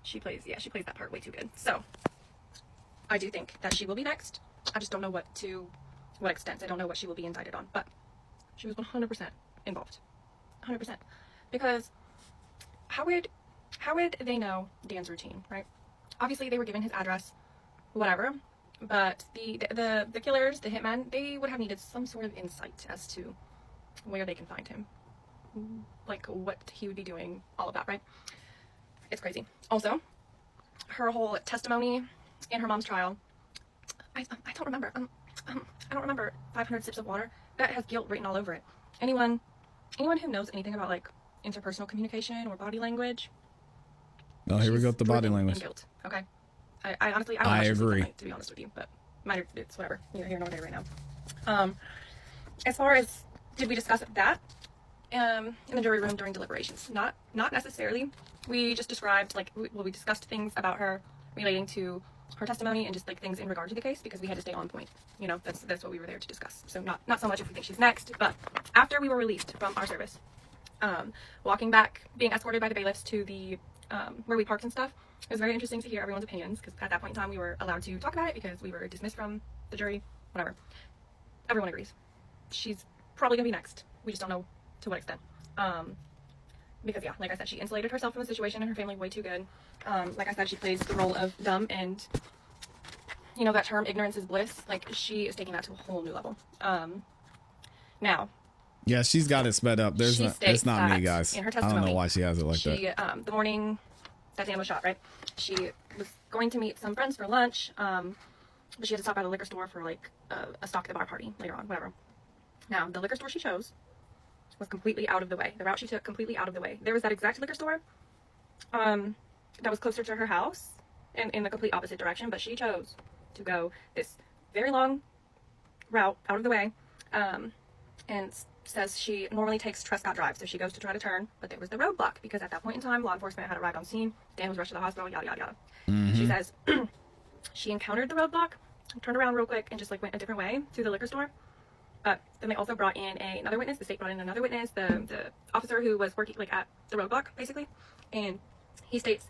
She plays that part way too good. So I do think that she will be next. I just don't know what extent. I don't know what she will be indicted on, but she was 100% involved. 100%. Because how would they know Dan's routine, right? Obviously they were given his address, whatever, but the killers, the hitmen, they would have needed some sort of insight as to where they can find him, like what he would be doing, all of that, right? It's crazy. Also, her whole testimony in her mom's trial, I don't remember. I don't remember 500 sips of water. That has guilt written all over it. Anyone who knows anything about like interpersonal communication or body language. Oh, here we go with the body language. Guilt. Okay. I honestly, I don't I know agree. to be honest with you, but it's whatever. Neither here nor there right now. As far as did we discuss that in the jury room during deliberations? Not necessarily. We just described we discussed things about her relating to her testimony and just like things in regard to the case because we had to stay on point. You know, that's what we were there to discuss. So not so much if we think she's next, but after we were released from our service, walking back, being escorted by the bailiffs to the where we parked and stuff, it was very interesting to hear everyone's opinions because at that point in time we were allowed to talk about it because we were dismissed from the jury, whatever. Everyone agrees. She's probably gonna be next. We just don't know to what extent. Because yeah, like I said, she insulated herself from the situation and her family way too good. Like I said, she plays the role of dumb, and you know that term ignorance is bliss. Like she is taking that to a whole new level. Now. Yeah, she's got it sped up. It's not me, guys. In her I don't know why she has it like that. The morning that Dan was shot, right? She was going to meet some friends for lunch, but she had to stop at a liquor store for like a stock at the bar party later on, whatever. Now, the liquor store she chose was completely out of the way. The route she took completely out of the way. There was that exact liquor store that was closer to her house in the complete opposite direction, but she chose to go this very long route out of the way, and says she normally takes Trescott Drive, so she goes to try to turn, but there was the roadblock because at that point in time, law enforcement had arrived on scene. Dan was rushed to the hospital, yada, yada, yada. Mm-hmm. She says she encountered the roadblock, turned around real quick, and just like went a different way through the liquor store. Then they also brought in another witness. The state brought in another witness, the officer who was working like at the roadblock, basically. And he states,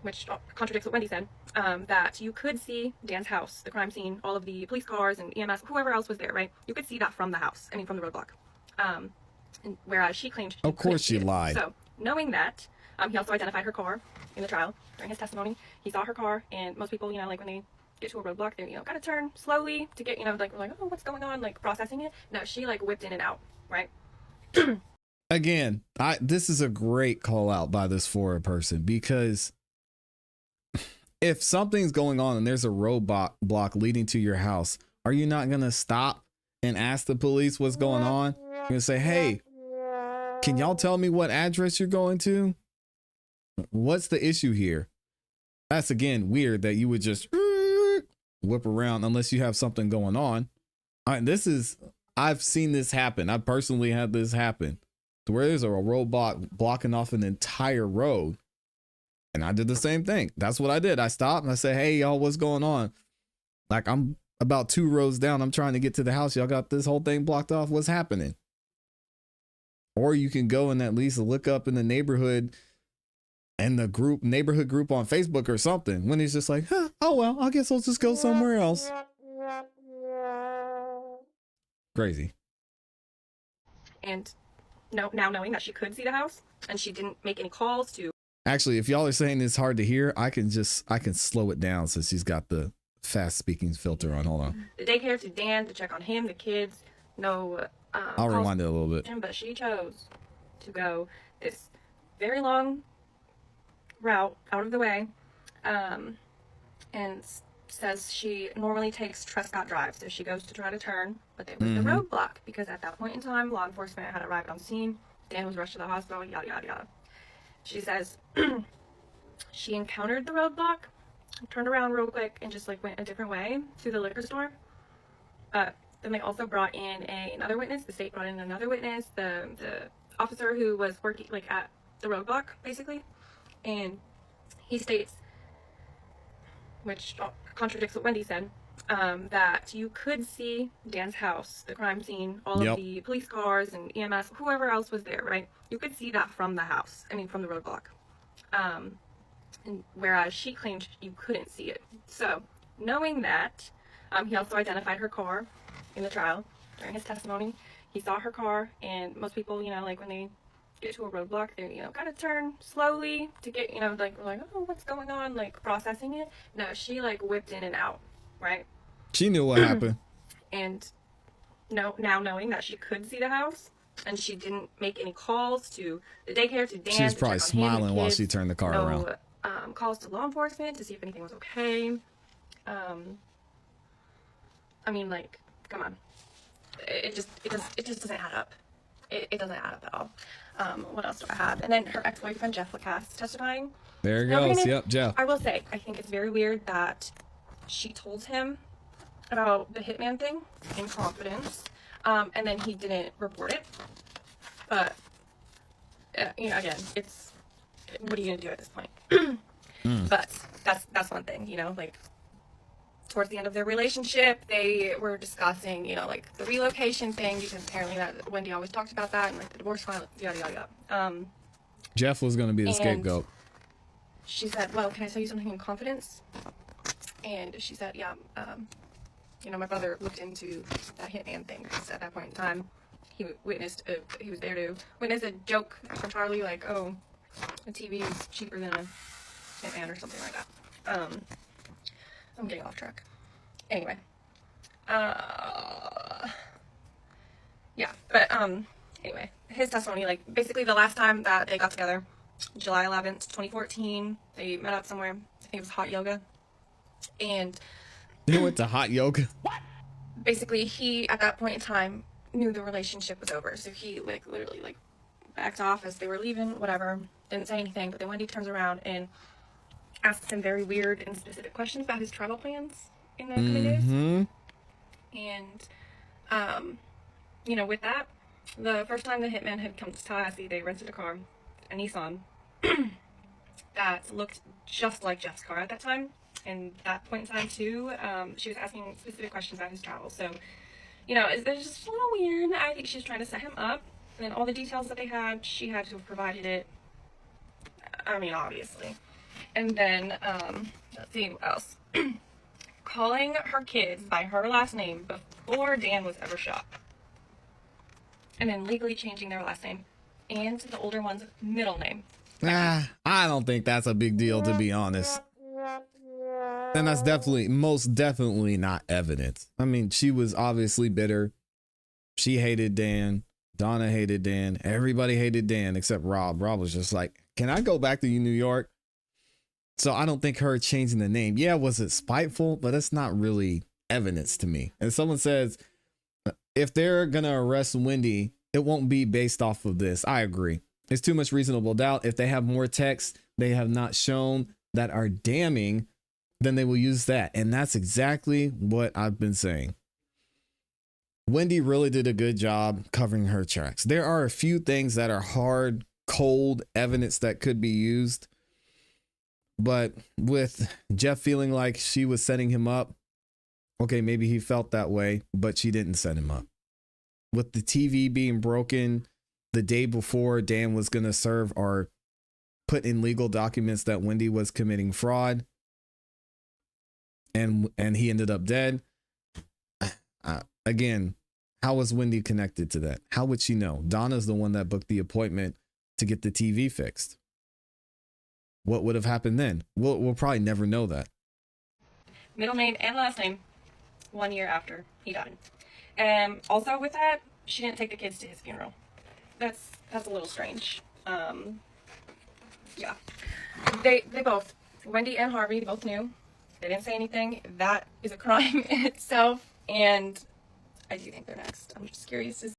which contradicts what Wendi said, that you could see Dan's house, the crime scene, all of the police cars and EMS, whoever else was there, right? You could see that from the house, from the roadblock. And whereas she claimed of course she lied. So knowing that, he also identified her car in the trial during his testimony. He saw her car, and most people, like when they get to a roadblock, they gotta turn slowly to get, like we're like, oh, what's going on, like processing it. No, she like whipped in and out, right? Again, this is a great call out by this Foreperson, because if something's going on and there's a roadblock leading to your house, are you not gonna stop and ask the police what's going on? You're gonna say, hey, can y'all tell me what address you're going to? What's the issue here? That's again weird that you would just whip around unless you have something going on. All right, I've seen this happen. I personally had this happen to where there's a roadblock blocking off an entire road. And I did the same thing. That's what I did. I stopped and I said, hey, y'all, what's going on? Like, I'm about 2 rows down. I'm trying to get to the house. Y'all got this whole thing blocked off. What's happening? Or you can go and at least look up in the neighborhood and the neighborhood group on Facebook or something, when it's just like, oh, well, I guess I'll just go somewhere else. Crazy. And now knowing that she could see the house and she didn't make any calls to. Actually, if y'all are saying it's hard to hear, I can slow it down since she's got the fast speaking filter on. Hold on. The daycare to Dan to check on him, the kids. No. I'll rewind it a little bit. But she chose to go this very long route out of the way, and says she normally takes Trescott Drive, so she goes to try to turn, but there was the roadblock because at that point in time, law enforcement had arrived on scene. Dan was rushed to the hospital, yada, yada, yada. She says she encountered the roadblock, turned around real quick, and just like went a different way through the liquor store. Then they also brought in another witness. The state brought in another witness, the officer who was working like at the roadblock, basically. And he states, which contradicts what Wendi said, that you could see Dan's house, the crime scene, all of the police cars and EMS, whoever else was there, right? You could see that from the house, from the roadblock. And whereas she claimed you couldn't see it. So, knowing that, he also identified her car in the trial during his testimony. He saw her car, and most people, like when they get to a roadblock, they, kind of turn slowly to get, like, we're like, oh, what's going on? Like, processing it. No, she, like, whipped in and out, right? She knew what happened. And now knowing that she could see the house, and she didn't make any calls to the daycare, to Dan. She's probably smiling while she turned the car around. Calls to law enforcement to see if anything was okay. Like, come on. It just doesn't add up. It doesn't add up at all. What else do I have? And then her ex-boyfriend, Jeff Lacasse, testifying. There it goes. Yep, Jeff. I will say, I think it's very weird that she told him about the hitman thing in confidence, and then he didn't report it. But, again, it's, what are you going to do at this point? But that's one thing, like, towards the end of their relationship, they were discussing, like, the relocation thing, because apparently that Wendi always talked about that, and, like, the divorce file, yada, yada, yada. Jeff was going to be the scapegoat. She said, well, can I tell you something in confidence? And she said, yeah, my brother looked into that hitman thing, because at that point in time, he was there to witness a joke from Charlie, like, oh, a TV is cheaper than a hitman or something like that. I'm getting off track. Anyway. Anyway, his testimony, like, basically the last time that they got together, July 11th, 2014, they met up somewhere. I think it was hot yoga. And they went to hot yoga? What? Basically, he, at that point in time, knew the relationship was over. So he, like, literally, like, backed off as they were leaving, whatever. Didn't say anything. But then Wendi turns around and asks him very weird and specific questions about his travel plans in the coming days. And, with that, the first time the hitman had come to ClassE, they rented a car, a Nissan, that looked just like Jeff's car at that time. And that point in time, too, she was asking specific questions about his travel. So, it's just a little weird. I think she was trying to set him up. And then all the details that they had, she had to have provided it. Obviously. And then, let's see what else. Calling her kids by her last name before Dan was ever shot. And then legally changing their last name and the older one's middle name. I don't think that's a big deal, to be honest. And that's most definitely not evidence. She was obviously bitter. She hated Dan. Donna hated Dan. Everybody hated Dan except Rob. Rob was just like, can I go back to New York? So I don't think her changing the name. Yeah, was it spiteful? But it's not really evidence to me. And someone says, if they're going to arrest Wendi, it won't be based off of this. I agree. It's too much reasonable doubt. If they have more texts they have not shown that are damning, then they will use that. And that's exactly what I've been saying. Wendi really did a good job covering her tracks. There are a few things that are hard, cold evidence that could be used. But with Jeff feeling like she was setting him up, okay, maybe he felt that way, but she didn't set him up. With the TV being broken the day before Dan was going to serve or put in legal documents that Wendi was committing fraud, and he ended up dead. Again, how was Wendi connected to that? How would she know? Donna's the one that booked the appointment to get the TV fixed. What would have happened then? We'll probably never know that. Middle name and last name, 1 year after he died. Also with that, she didn't take the kids to his funeral. That's a little strange. Yeah. They both, Wendi and Harvey, both knew. They didn't say anything. That is a crime in itself. And I do think they're next. I'm just curious to see.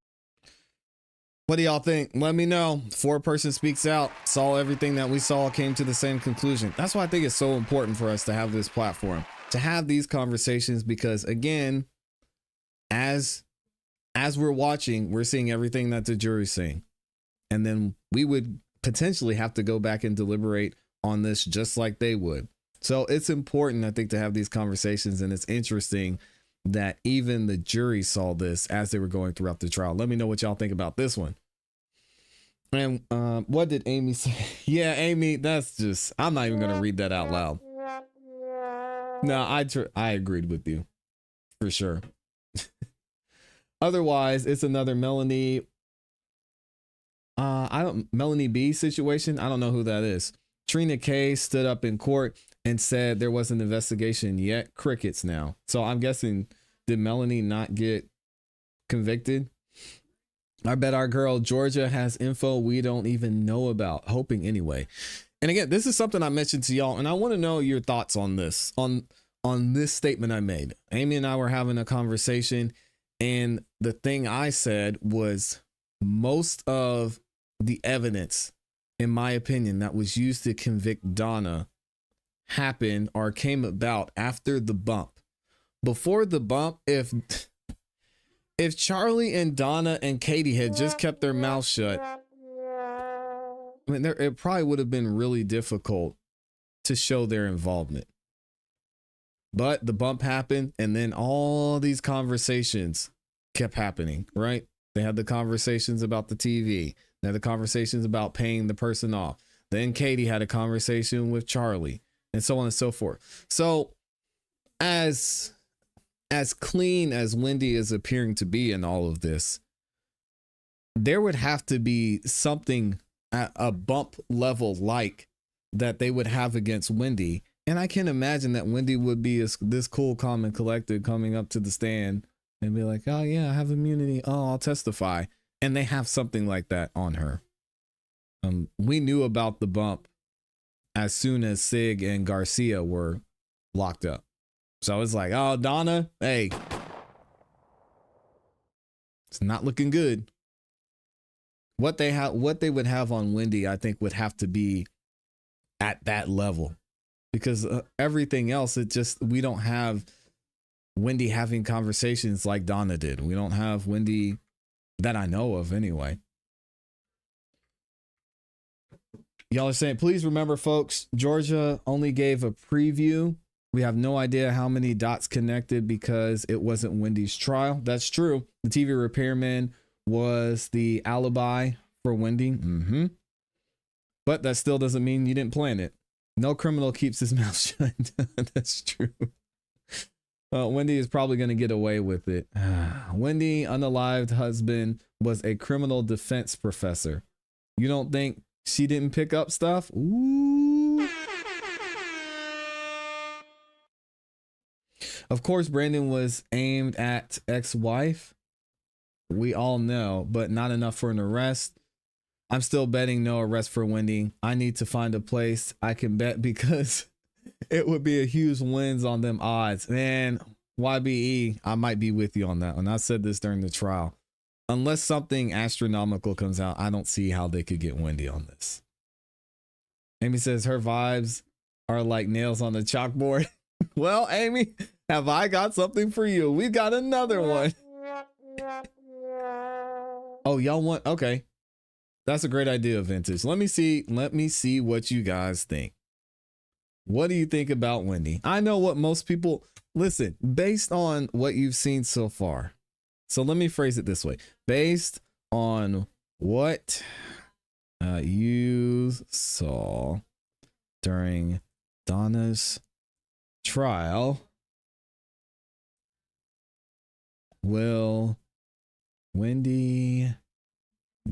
What do y'all think? Let me know. Foreperson speaks out. Saw everything that we saw, came to the same conclusion. That's why I think it's so important for us to have this platform, to have these conversations, because again, as we're watching, we're seeing everything that the jury's saying. And then we would potentially have to go back and deliberate on this just like they would. So it's important, I think, to have these conversations. And it's interesting that even the jury saw this as they were going throughout the trial. Let me know what y'all think about this one. And what did Amy say? Yeah, Amy, that's just, I'm not even going to read that out loud. No, I agreed with you for sure. Otherwise, it's another Melanie B situation. I don't know who that is. Trina K stood up in court and said there was an investigation yet. Crickets now. So I'm guessing, did Melanie not get convicted? I bet our girl Georgia has info we don't even know about. Hoping anyway. And again, this is something I mentioned to y'all, and I want to know your thoughts on this, on this statement I made. Amy and I were having a conversation, and the thing I said was most of the evidence, in my opinion, that was used to convict Donna happened or came about after the bump. Before the bump, if Charlie and Donna and Katie had just kept their mouths shut, I mean, it probably would have been really difficult to show their involvement. But the bump happened, and then all these conversations kept happening, right? They had the conversations about the TV. They had the conversations about paying the person off. Then Katie had a conversation with Charlie, and so on and so forth. So as clean as Wendi is appearing to be in all of this, there would have to be something at a bump level like that they would have against Wendi. And I can imagine that Wendi would be this cool, calm, and collected coming up to the stand and be like, oh yeah, I have immunity. Oh, I'll testify. And they have something like that on her. We knew about the bump as soon as Sig and Garcia were locked up. So I was like, oh, Donna, hey, it's not looking good. What they would have on Wendi, I think, would have to be at that level, because everything else, we don't have Wendi having conversations like Donna did. We don't have Wendi that I know of anyway. Y'all are saying, please remember, folks, Georgia only gave a preview. We have no idea how many dots connected because it wasn't Wendi's trial. That's true. The TV repairman was the alibi for Wendi. But that still doesn't mean you didn't plan it. No criminal keeps his mouth shut. That's true. Wendi is probably going to get away with it. Wendi, unalived husband, was a criminal defense professor. You don't think she didn't pick up stuff? Ooh. Of course, Brandon was aimed at ex-wife. We all know, but not enough for an arrest. I'm still betting no arrest for Wendi. I need to find a place I can bet because it would be a huge wins on them odds. Man, YBE, I might be with you on that one. I said this during the trial. Unless something astronomical comes out, I don't see how they could get Wendi on this. Amy says her vibes are like nails on the chalkboard. Well, Amy, have I got something for you? We got another one. Oh, y'all want? Okay. That's a great idea, Vintage. Let me see what you guys think. What do you think about Wendi? I know what most people, listen, based on what you've seen so far. So let me phrase it this way. Based on what you saw during Donna's trial, will Wendi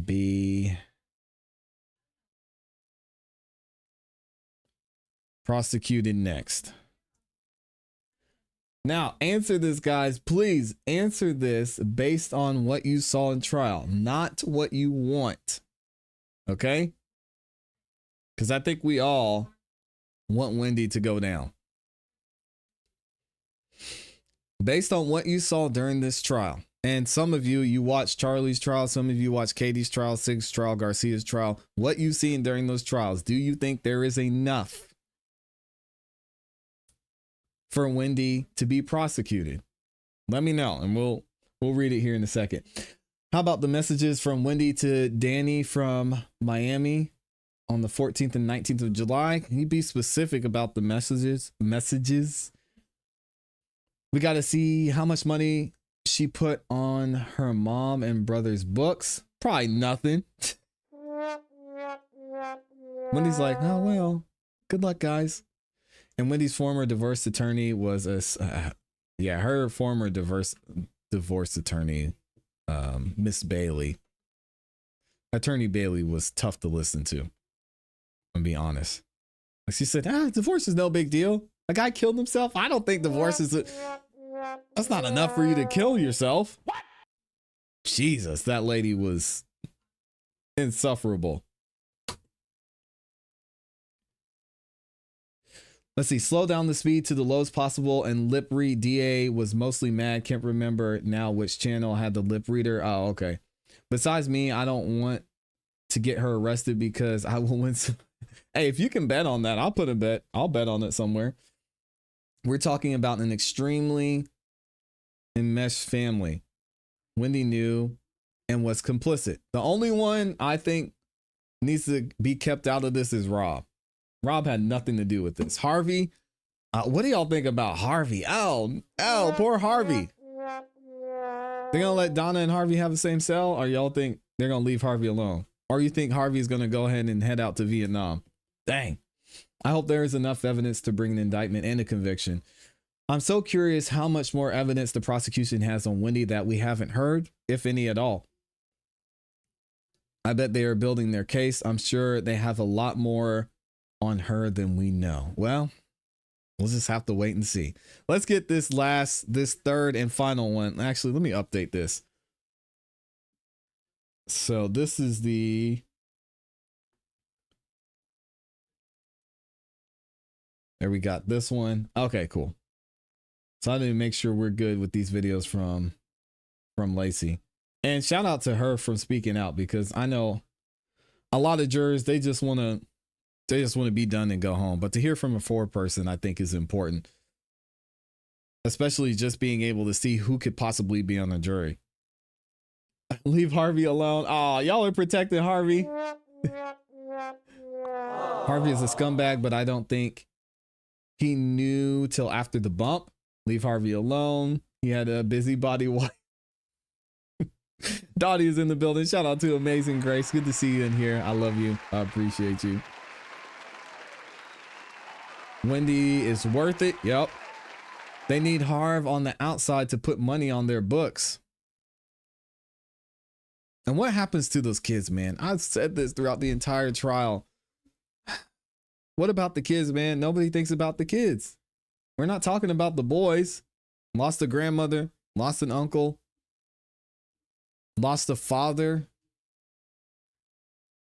be prosecuted next? Now, answer this, guys. Please answer this based on what you saw in trial, not what you want. Okay? Because I think we all want Wendi to go down. Based on what you saw during this trial, and some of you watched Charlie's trial, some of you watched Katie's trial, Sig's trial, Garcia's trial, what you've seen during those trials, do you think there is enough for Wendi to be prosecuted? Let me know, and we'll read it here in a second. How about the messages from Wendi to Danny from Miami? on the 14th and 19th of July. Can you be specific about the messages? We got to see how much money she put on her mom and brother's books. Probably nothing. Wendy's like, oh, well, good luck, guys. And Wendy's former divorce attorney was her former divorce attorney, Miss Bailey. Attorney Bailey was tough to listen to. I'm be honest. Like she said, divorce is no big deal. A guy killed himself. I don't think divorce is that's not enough for you to kill yourself. What? Jesus, that lady was insufferable. Let's see. Slow down the speed to the lowest possible. And lip read DA was mostly mad. Can't remember now which channel had the lip reader. Oh, okay. Besides me, I don't want to get her arrested because I will win some. Hey, if you can bet on that, I'll put a bet. I'll bet on it somewhere. We're talking about an extremely enmeshed family. Wendi knew and was complicit. The only one I think needs to be kept out of this is Rob. Rob had nothing to do with this. Harvey, what do y'all think about Harvey? Oh, poor Harvey. They're gonna let Donna and Harvey have the same cell, or y'all think they're gonna leave Harvey alone? Or you think Harvey's gonna go ahead and head out to Vietnam? Dang. I hope there is enough evidence to bring an indictment and a conviction. I'm so curious how much more evidence the prosecution has on Wendi that we haven't heard, if any at all. I bet they are building their case. I'm sure they have a lot more on her than we know. Well, we'll just have to wait and see. Let's get this third and final one. Actually, let me update this. So this is there we got this one. Okay, cool. So I need to make sure we're good with these videos from Lacey. And shout out to her for speaking out, because I know a lot of jurors, they just want to be done and go home. But to hear from a foreperson, I think is important. Especially just being able to see who could possibly be on the jury. Leave Harvey alone. Oh, y'all are protecting Harvey. Harvey is a scumbag, but I don't think he knew till after the bump. Leave Harvey alone. He had a busybody wife. Dottie is in the building. Shout out to Amazing Grace. Good to see you in here. I love you. I appreciate you. Wendi is worth it. Yep. They need Harv on the outside to put money on their books. And what happens to those kids, man? I've said this throughout the entire trial. What about the kids, man? Nobody thinks about the kids. We're not talking about the boys. Lost a grandmother, lost an uncle, lost a father.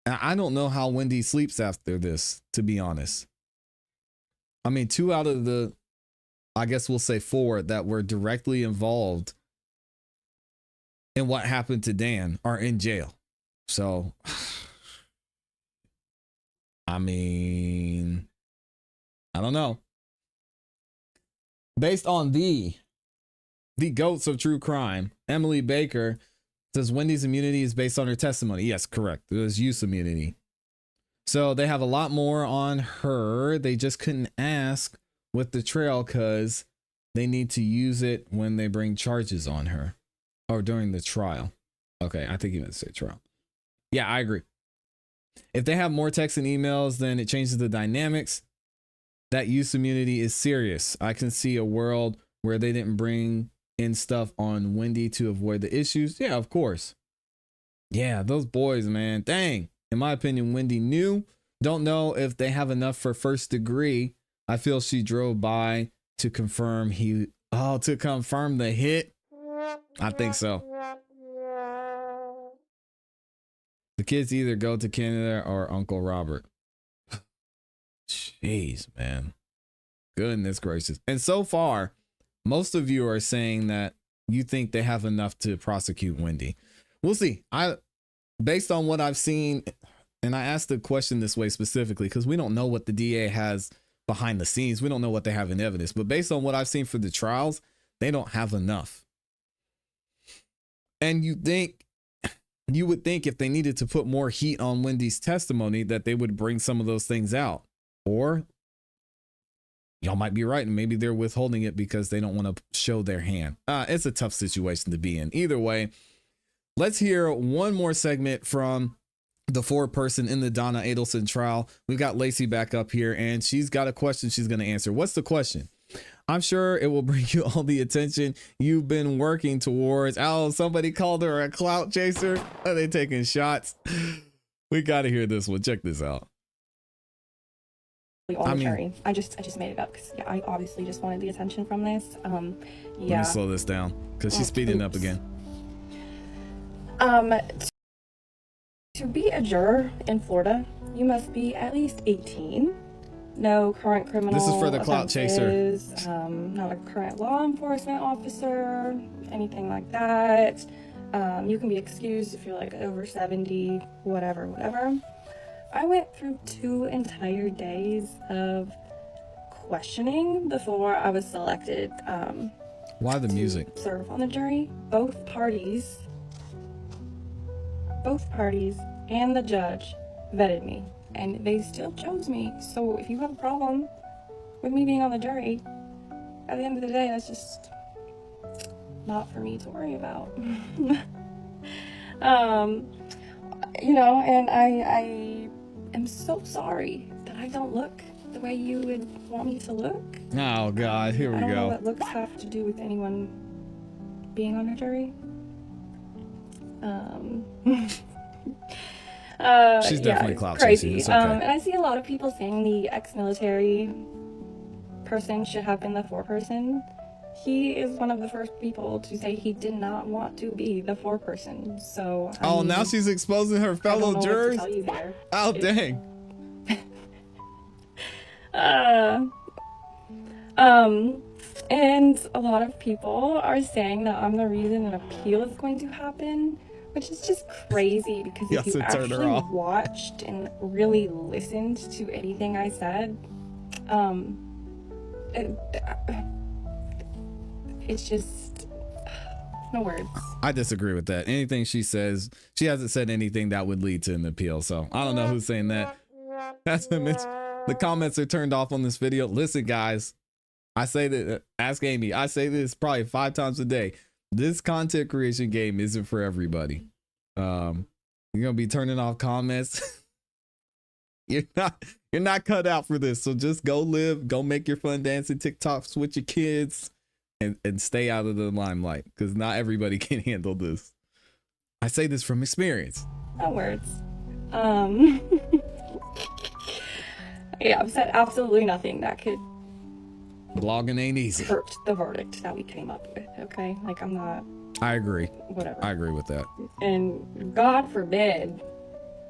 And I don't know how Wendi sleeps after this, to be honest. I mean, 2 out of the, I guess we'll say 4 that were directly involved in what happened to Dan are in jail. So, I mean, I don't know. Based on the goats of true crime, Emily Baker says Wendy's immunity is based on her testimony. Yes, correct. It was use immunity. So they have a lot more on her. They just couldn't ask with the trail because they need to use it when they bring charges on her or during the trial. Okay, I think you meant to say trial. Yeah, I agree. If they have more texts and emails, then it changes the dynamics. That use immunity is serious. I can see a world where they didn't bring in stuff on Wendi to avoid the issues. Yeah, of course. Yeah, those boys, man. Dang. In my opinion, Wendi knew. Don't know if they have enough for first degree. I feel she drove by to confirm to confirm the hit. I think so. The kids either go to Canada or Uncle Robert. Jeez, man. Goodness gracious. And so far, most of you are saying that you think they have enough to prosecute Wendi. We'll see. Based on what I've seen, and I asked the question this way specifically because we don't know what the DA has behind the scenes. We don't know what they have in evidence, but based on what I've seen for the trials, they don't have enough. And you think you would think if they needed to put more heat on Wendy's testimony that they would bring some of those things out. Or y'all might be right, and maybe they're withholding it because they don't want to show their hand. It's a tough situation to be in. Either way, let's hear one more segment from the foreperson in the Donna Adelson trial. We've got Lacey back up here, and she's got a question she's going to answer. What's the question? I'm sure it will bring you all the attention you've been working towards. Oh, somebody called her a clout chaser. Are they taking shots? We got to hear this one. Check this out. I just made it up because I obviously just wanted the attention from this. Let me slow this down because she's speeding up again. To be a juror in Florida, you must be at least 18. No current criminal This is for the clout chaser. Not a current law enforcement officer, anything like that. You can be excused if you're like over 70, whatever. I went through 2 entire days of questioning before I was selected. Why the music? Serve on the jury. Both parties and the judge vetted me, and they still chose me. So if you have a problem with me being on the jury, at the end of the day, that's just not for me to worry about. And I am so sorry that I don't look the way you would want me to look. Oh God, here we I don't know go. what looks have to do with anyone being on a jury. She's definitely clout crazy. chasing. It's okay. And I see a lot of people saying the ex-military person should have been the foreperson. He is one of the first people to say he did not want to be the foreperson. So now she's exposing her fellow jurors. What to tell you there. Oh dang. And a lot of people are saying that I'm the reason an appeal is going to happen, which is just crazy because if you actually watched and really listened to anything I said, it's just no words. I disagree with that. Anything she says, she hasn't said anything that would lead to an appeal. So I don't know who's saying that. That's the comments are turned off on this video. Listen, guys, I say that, ask Amy. I say this probably 5 times a day. This content creation game isn't for everybody. You're gonna be turning off comments. You're not cut out for this. So just go make your fun dancing TikToks with your kids and stay out of the limelight, because not everybody can handle this. I say this from experience. No words. Yeah, I've said absolutely nothing that could Blogging ain't easy. hurt the verdict that we came up with, okay? Like, I'm not... I agree. Whatever. I agree with that. And God forbid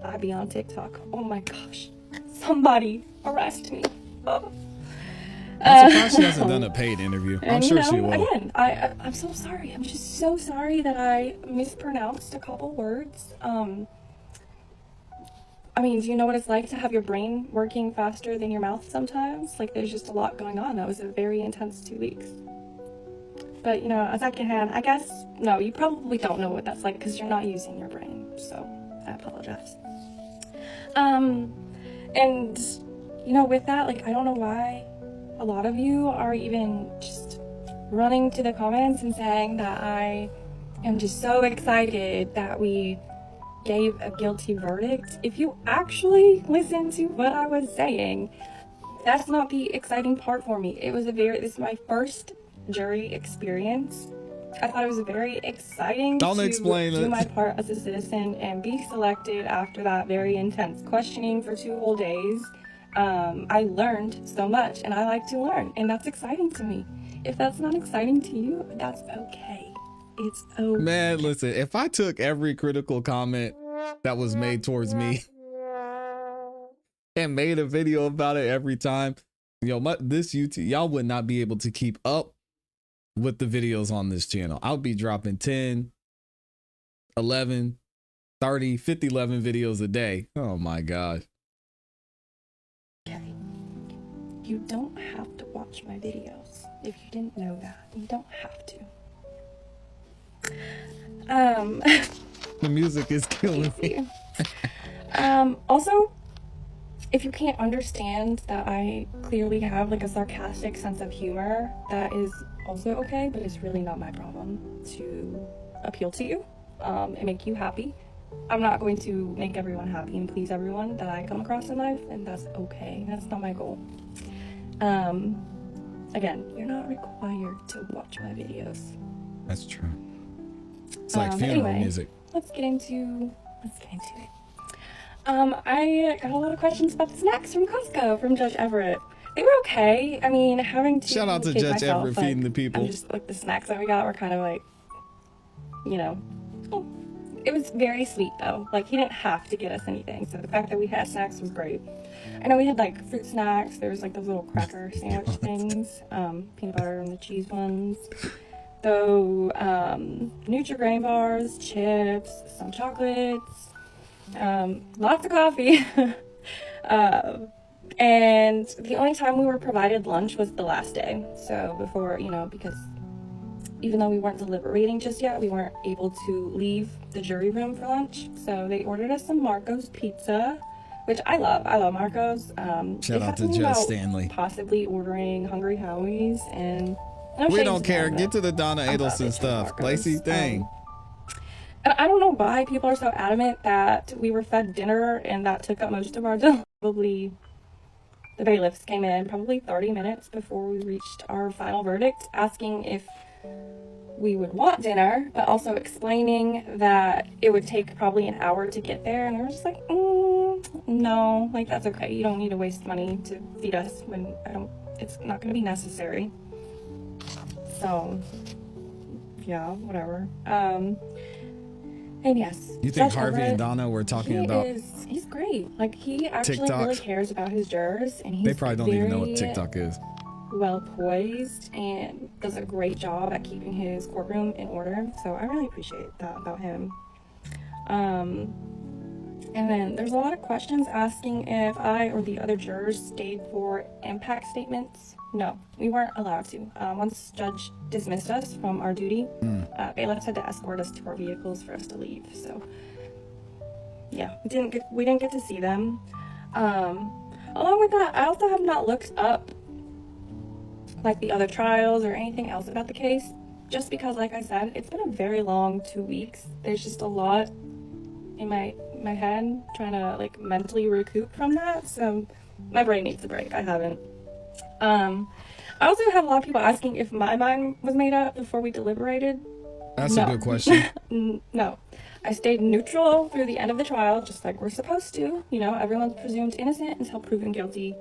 I be on TikTok. Oh my gosh. Somebody arrest me. Oh. I'm surprised she hasn't done a paid interview. I'm sure she will. Again, I'm so sorry. I'm just so sorry that I mispronounced a couple words. I mean, do you know what it's like to have your brain working faster than your mouth sometimes? Like, there's just a lot going on. That was a very intense 2 weeks. But, a secondhand, I guess, no, you probably don't know what that's like because you're not using your brain. So, I apologize. And, with that, like, I don't know why a lot of you are even just running to the comments and saying that I am just so excited that we gave a guilty verdict. If you actually listen to what I was saying, that's not the exciting part for me. This is my first jury experience. I thought it was very exciting to do my part as a citizen and be selected after that very intense questioning for 2 whole days. I learned so much, and I like to learn, and that's exciting to me. If that's not exciting to you, that's okay. It's okay. Man, listen, if I took every critical comment that was made towards me and made a video about it every time, this YouTube, y'all would not be able to keep up with the videos on this channel. I'll be dropping 10, 11, 30, 50, 11 videos a day. Oh my God. Okay. You don't have to watch my videos. If you didn't know that, you don't have to. The music is killing me. Also, if you can't understand that I clearly have like a sarcastic sense of humor, that is also okay, but it's really not my problem to appeal to you and make you happy. I'm not going to make everyone happy and please everyone that I come across in life, and that's okay. That's not my goal. Again, you're not required to watch my videos. That's true. It's like funeral music. Let's get into it. I got a lot of questions about the snacks from Costco from Judge Everett. They were okay. I mean, having to shout out to feed Judge myself, Everett feeding the people. I'm just like the snacks that we got were kind of like, you know, it was very sweet though. Like he didn't have to get us anything, so the fact that we had snacks was great. I know we had like fruit snacks. There was like those little cracker sandwich things, peanut butter and the cheese ones. So Nutri-Grain bars, chips, some chocolates. Lots of coffee. And the only time we were provided lunch was the last day. So before, because even though we weren't deliberating just yet, we weren't able to leave the jury room for lunch. So they ordered us some Marco's pizza, which I love. I love Marco's. Shout out to Judge Stanley. Possibly ordering Hungry Howie's, and we don't care. Get to the Donna Adelson stuff. Lacey thing. And I don't know why people are so adamant that we were fed dinner and that took up most of our dinner. Probably the bailiffs came in probably 30 minutes before we reached our final verdict, asking if we would want dinner, but also explaining that it would take probably an hour to get there. And we were just like, no, like that's okay. You don't need to waste money to feed us when it's not going to be necessary. So, yeah, whatever. And yes, you think Harvey and Donna were talking about? He's great. Like he actually TikTok. really cares about his jurors, and he's they probably don't even know what TikTok is. Well poised and does a great job at keeping his courtroom in order. So I really appreciate that about him. And then there's a lot of questions asking if I or the other jurors stayed for impact statements. No, we weren't allowed to. Once judge dismissed us from our duty, bailiffs had to escort us to our vehicles for us to leave. So yeah, we didn't get to see them. Along with that, I also have not looked up like the other trials or anything else about the case, just because, like I said, it's been a very long 2 weeks. There's just a lot in my head trying to like mentally recoup from that, so my brain needs a break. I haven't. I also have a lot of people asking if my mind was made up before we deliberated. That's a good question. No, I stayed neutral through the end of the trial, just like we're supposed to. Everyone's presumed innocent until proven guilty.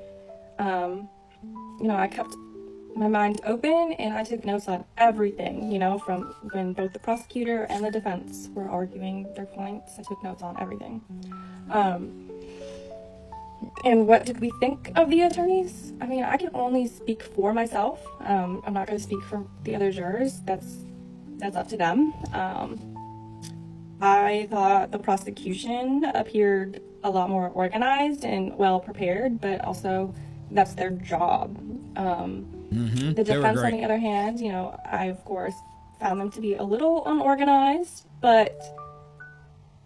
I kept my mind open and I took notes on everything, from when both the prosecutor and the defense were arguing their points. I took notes on everything. And what did we think of the attorneys? I mean, I can only speak for myself. I'm not going to speak for the other jurors. That's up to them. I thought the prosecution appeared a lot more organized and well prepared, but also that's their job. The defense, on the other hand, I of course found them to be a little unorganized, but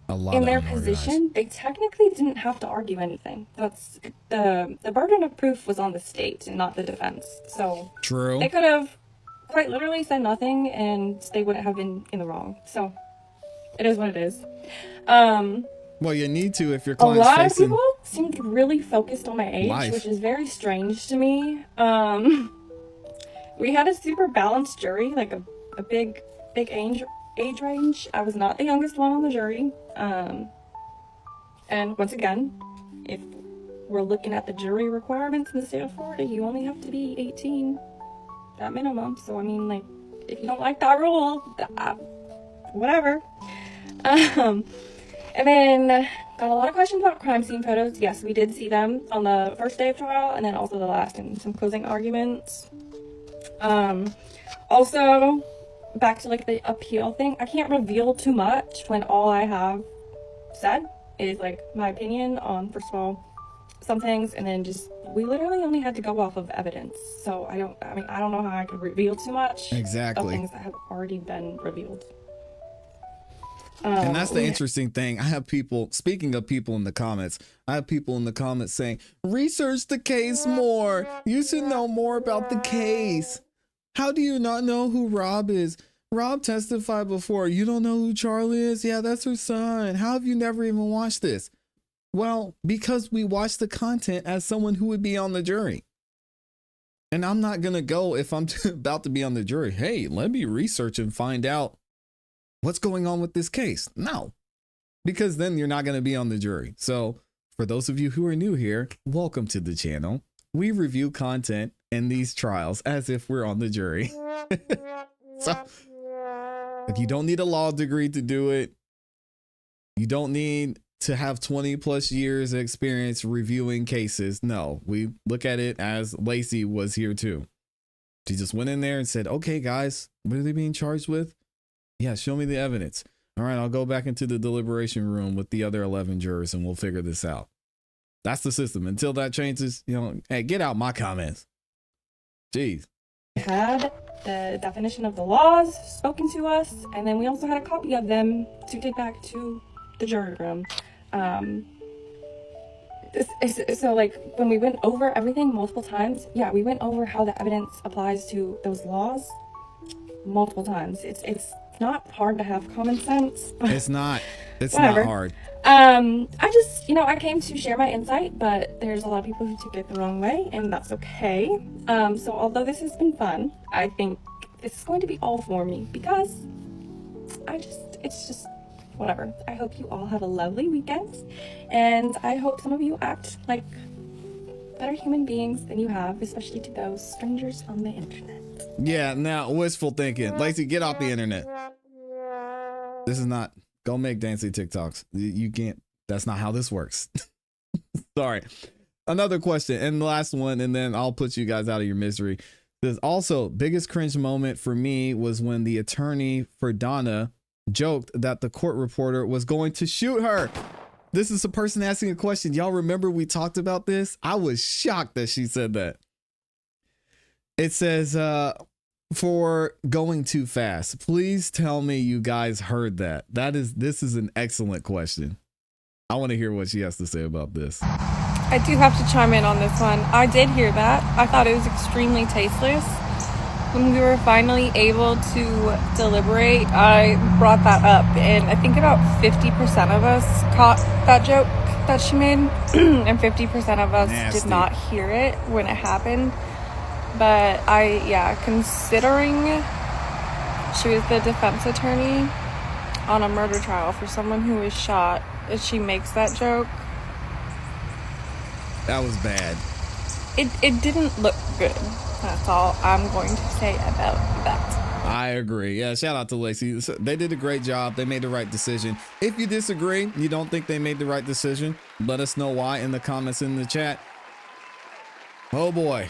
in their position, they technically didn't have to argue anything. That's the burden of proof was on the state and not the defense. So true. They could have quite literally said nothing and they wouldn't have been in the wrong. So it is what it is. Well, you need to if your client's a lot facing of people seemed really focused on my age, which is very strange to me. We had a super balanced jury, like a big age range. I was not the youngest one on the jury. And once again, if we're looking at the jury requirements in the state of Florida, you only have to be 18 at minimum. So I mean, like, if you don't like that rule, whatever. And then got a lot of questions about crime scene photos. Yes, we did see them on the first day of trial and then also the last in some closing arguments. Also, back to like the appeal thing, I can't reveal too much when all I have said is like my opinion on, first of all, some things, and then just we literally only had to go off of evidence. So I don't know how I could reveal too much of things that have already been revealed. And that's the interesting thing. I have people, speaking of people in the comments, I have people in the comments saying, research the case more. You should know more about the case. How do you not know who Rob is? Rob testified before. You don't know who Charlie is? Yeah, that's her son. How have you never even watched this? Well, because we watch the content as someone who would be on the jury. And I'm not going to go if I'm about to be on the jury. Hey, let me research and find out what's going on with this case. No, because then you're not going to be on the jury. So for those of you who are new here, welcome to the channel. We review content in these trials as if we're on the jury. So you don't need a law degree to do it. You don't need to have 20 plus years of experience reviewing cases. No, we look at it as Lacey was here too. She just went in there and said, okay, guys, what are they being charged with? Yeah, show me the evidence. All right, I'll go back into the deliberation room with the other 11 jurors and we'll figure this out. That's the system. Until that changes, you know, hey, get out my comments. Jeez. We had the definition of the laws spoken to us, and then we also had a copy of them to take back to the jury room. So like when we went over everything multiple times, yeah, we went over how the evidence applies to those laws multiple times. It's not hard to have common sense. It's not Whatever. not hard. I just, I came to share my insight, but there's a lot of people who took it the wrong way, and that's okay. So although this has been fun, I think this is going to be all for me because it's just whatever. I hope you all have a lovely weekend, and I hope some of you act like better human beings than you have, especially to those strangers on the internet. Yeah, now wishful thinking. Lacey, get off the internet. This is not, go make dancing TikToks. You can't, that's not how this works. Sorry. Another question and the last one, and then I'll put you guys out of your misery. There's also biggest cringe moment for me was when the attorney for Donna joked that the court reporter was going to shoot her. This is a person asking a question. Y'all remember we talked about this? I was shocked that she said that. It says, for going too fast. Please tell me you guys heard that. This is an excellent question. I want to hear what she has to say about this. I do have to chime in on this one. I did hear that. I thought it was extremely tasteless. When we were finally able to deliberate, I brought that up, and I think about 50% of us caught that joke that she made, and 50% of us Nasty. did not hear it when it happened. But considering she was the defense attorney on a murder trial for someone who was shot, if she makes that joke, That was bad. it didn't look good. That's all I'm going to say about that. I agree. Yeah, shout out to Lacey. They did a great job. They made the right decision. If you disagree, you don't think they made the right decision, let us know why in the comments in the chat. Oh boy.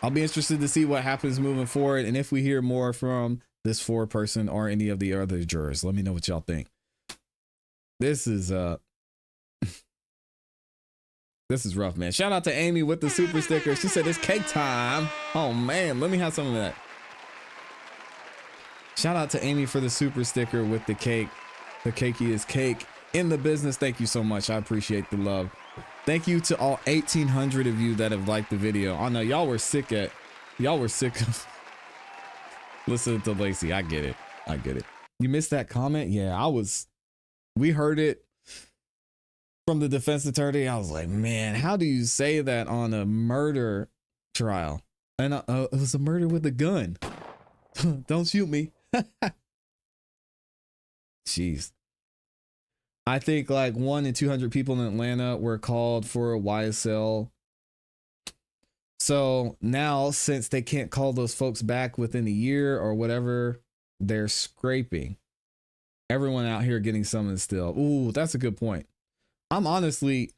I'll be interested to see what happens moving forward. And if we hear more from this foreperson or any of the other jurors, let me know what y'all think. This is this is rough, man. Shout out to Amy with the super sticker. She said it's cake time. Oh man, let me have some of that. Shout out to Amy for the super sticker with the cake. The cakey is cake in the business. Thank you so much. I appreciate the love. Thank you to all 1,800 of you that have liked the video. I know y'all were sick of listening to Lacey. I get it. I get it. You missed that comment? Yeah, we heard it from the defense attorney. I was like, man, how do you say that on a murder trial? And it was a murder with a gun. Don't shoot me. Jeez. I think like 1 in 200 people in Atlanta were called for a YSL. So now, since they can't call those folks back within a year or whatever, they're scraping. Everyone out here getting summoned still. Ooh, that's a good point. I'm honestly,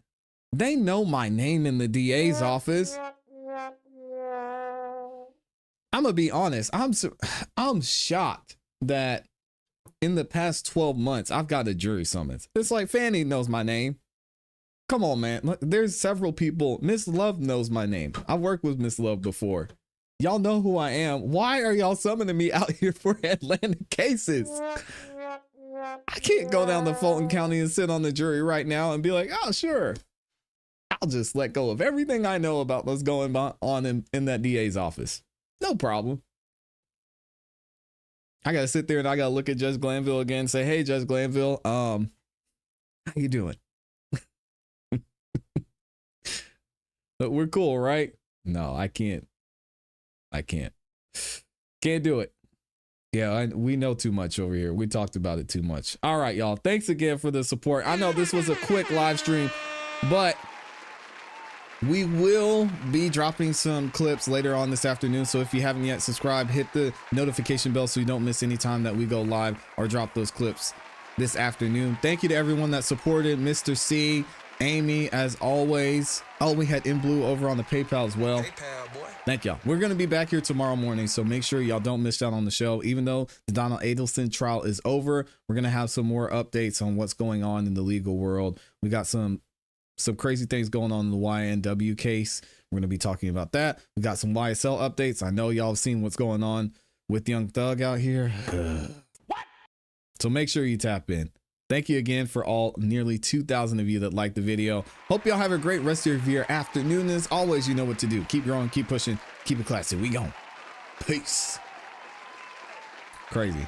they know my name in the DA's office. I'm gonna be honest. I'm shocked that in the past 12 months, I've got a jury summons. It's like Fanny knows my name. Come on, man. Look, there's several people. Miss Love knows my name. I've worked with Miss Love before. Y'all know who I am. Why are y'all summoning me out here for Atlanta cases? I can't go down to Fulton County and sit on the jury right now and be like, oh, sure. I'll just let go of everything I know about what's going on in that DA's office. No problem. I got to sit there and I got to look at Judge Glanville again and say, hey, Judge Glanville, how you doing? But we're cool, right? No, I can't. Can't do it. Yeah, we know too much over here. We talked about it too much. All right, y'all. Thanks again for the support. I know this was a quick live stream, but we will be dropping some clips later on this afternoon. So if you haven't yet subscribed, hit the notification bell so you don't miss any time that we go live or drop those clips this afternoon. Thank you to everyone that supported Mr. C, Amy, as always. Oh, we had In Blue over on the PayPal as well. PayPal, boy. Thank y'all. We're going to be back here tomorrow morning, so make sure y'all don't miss out on the show. Even though the Donna Adelson trial is over, we're going to have some more updates on what's going on in the legal world. We got some crazy things going on in the YNW case. We're going to be talking about that. We got some YSL updates. I know y'all have seen what's going on with Young Thug out here. What? So make sure you tap in. Thank you again for all nearly 2,000 of you that liked the video. Hope y'all have a great rest of your afternoon. As always, you know what to do. Keep growing, keep pushing, keep it classy. We gone. Peace. Crazy.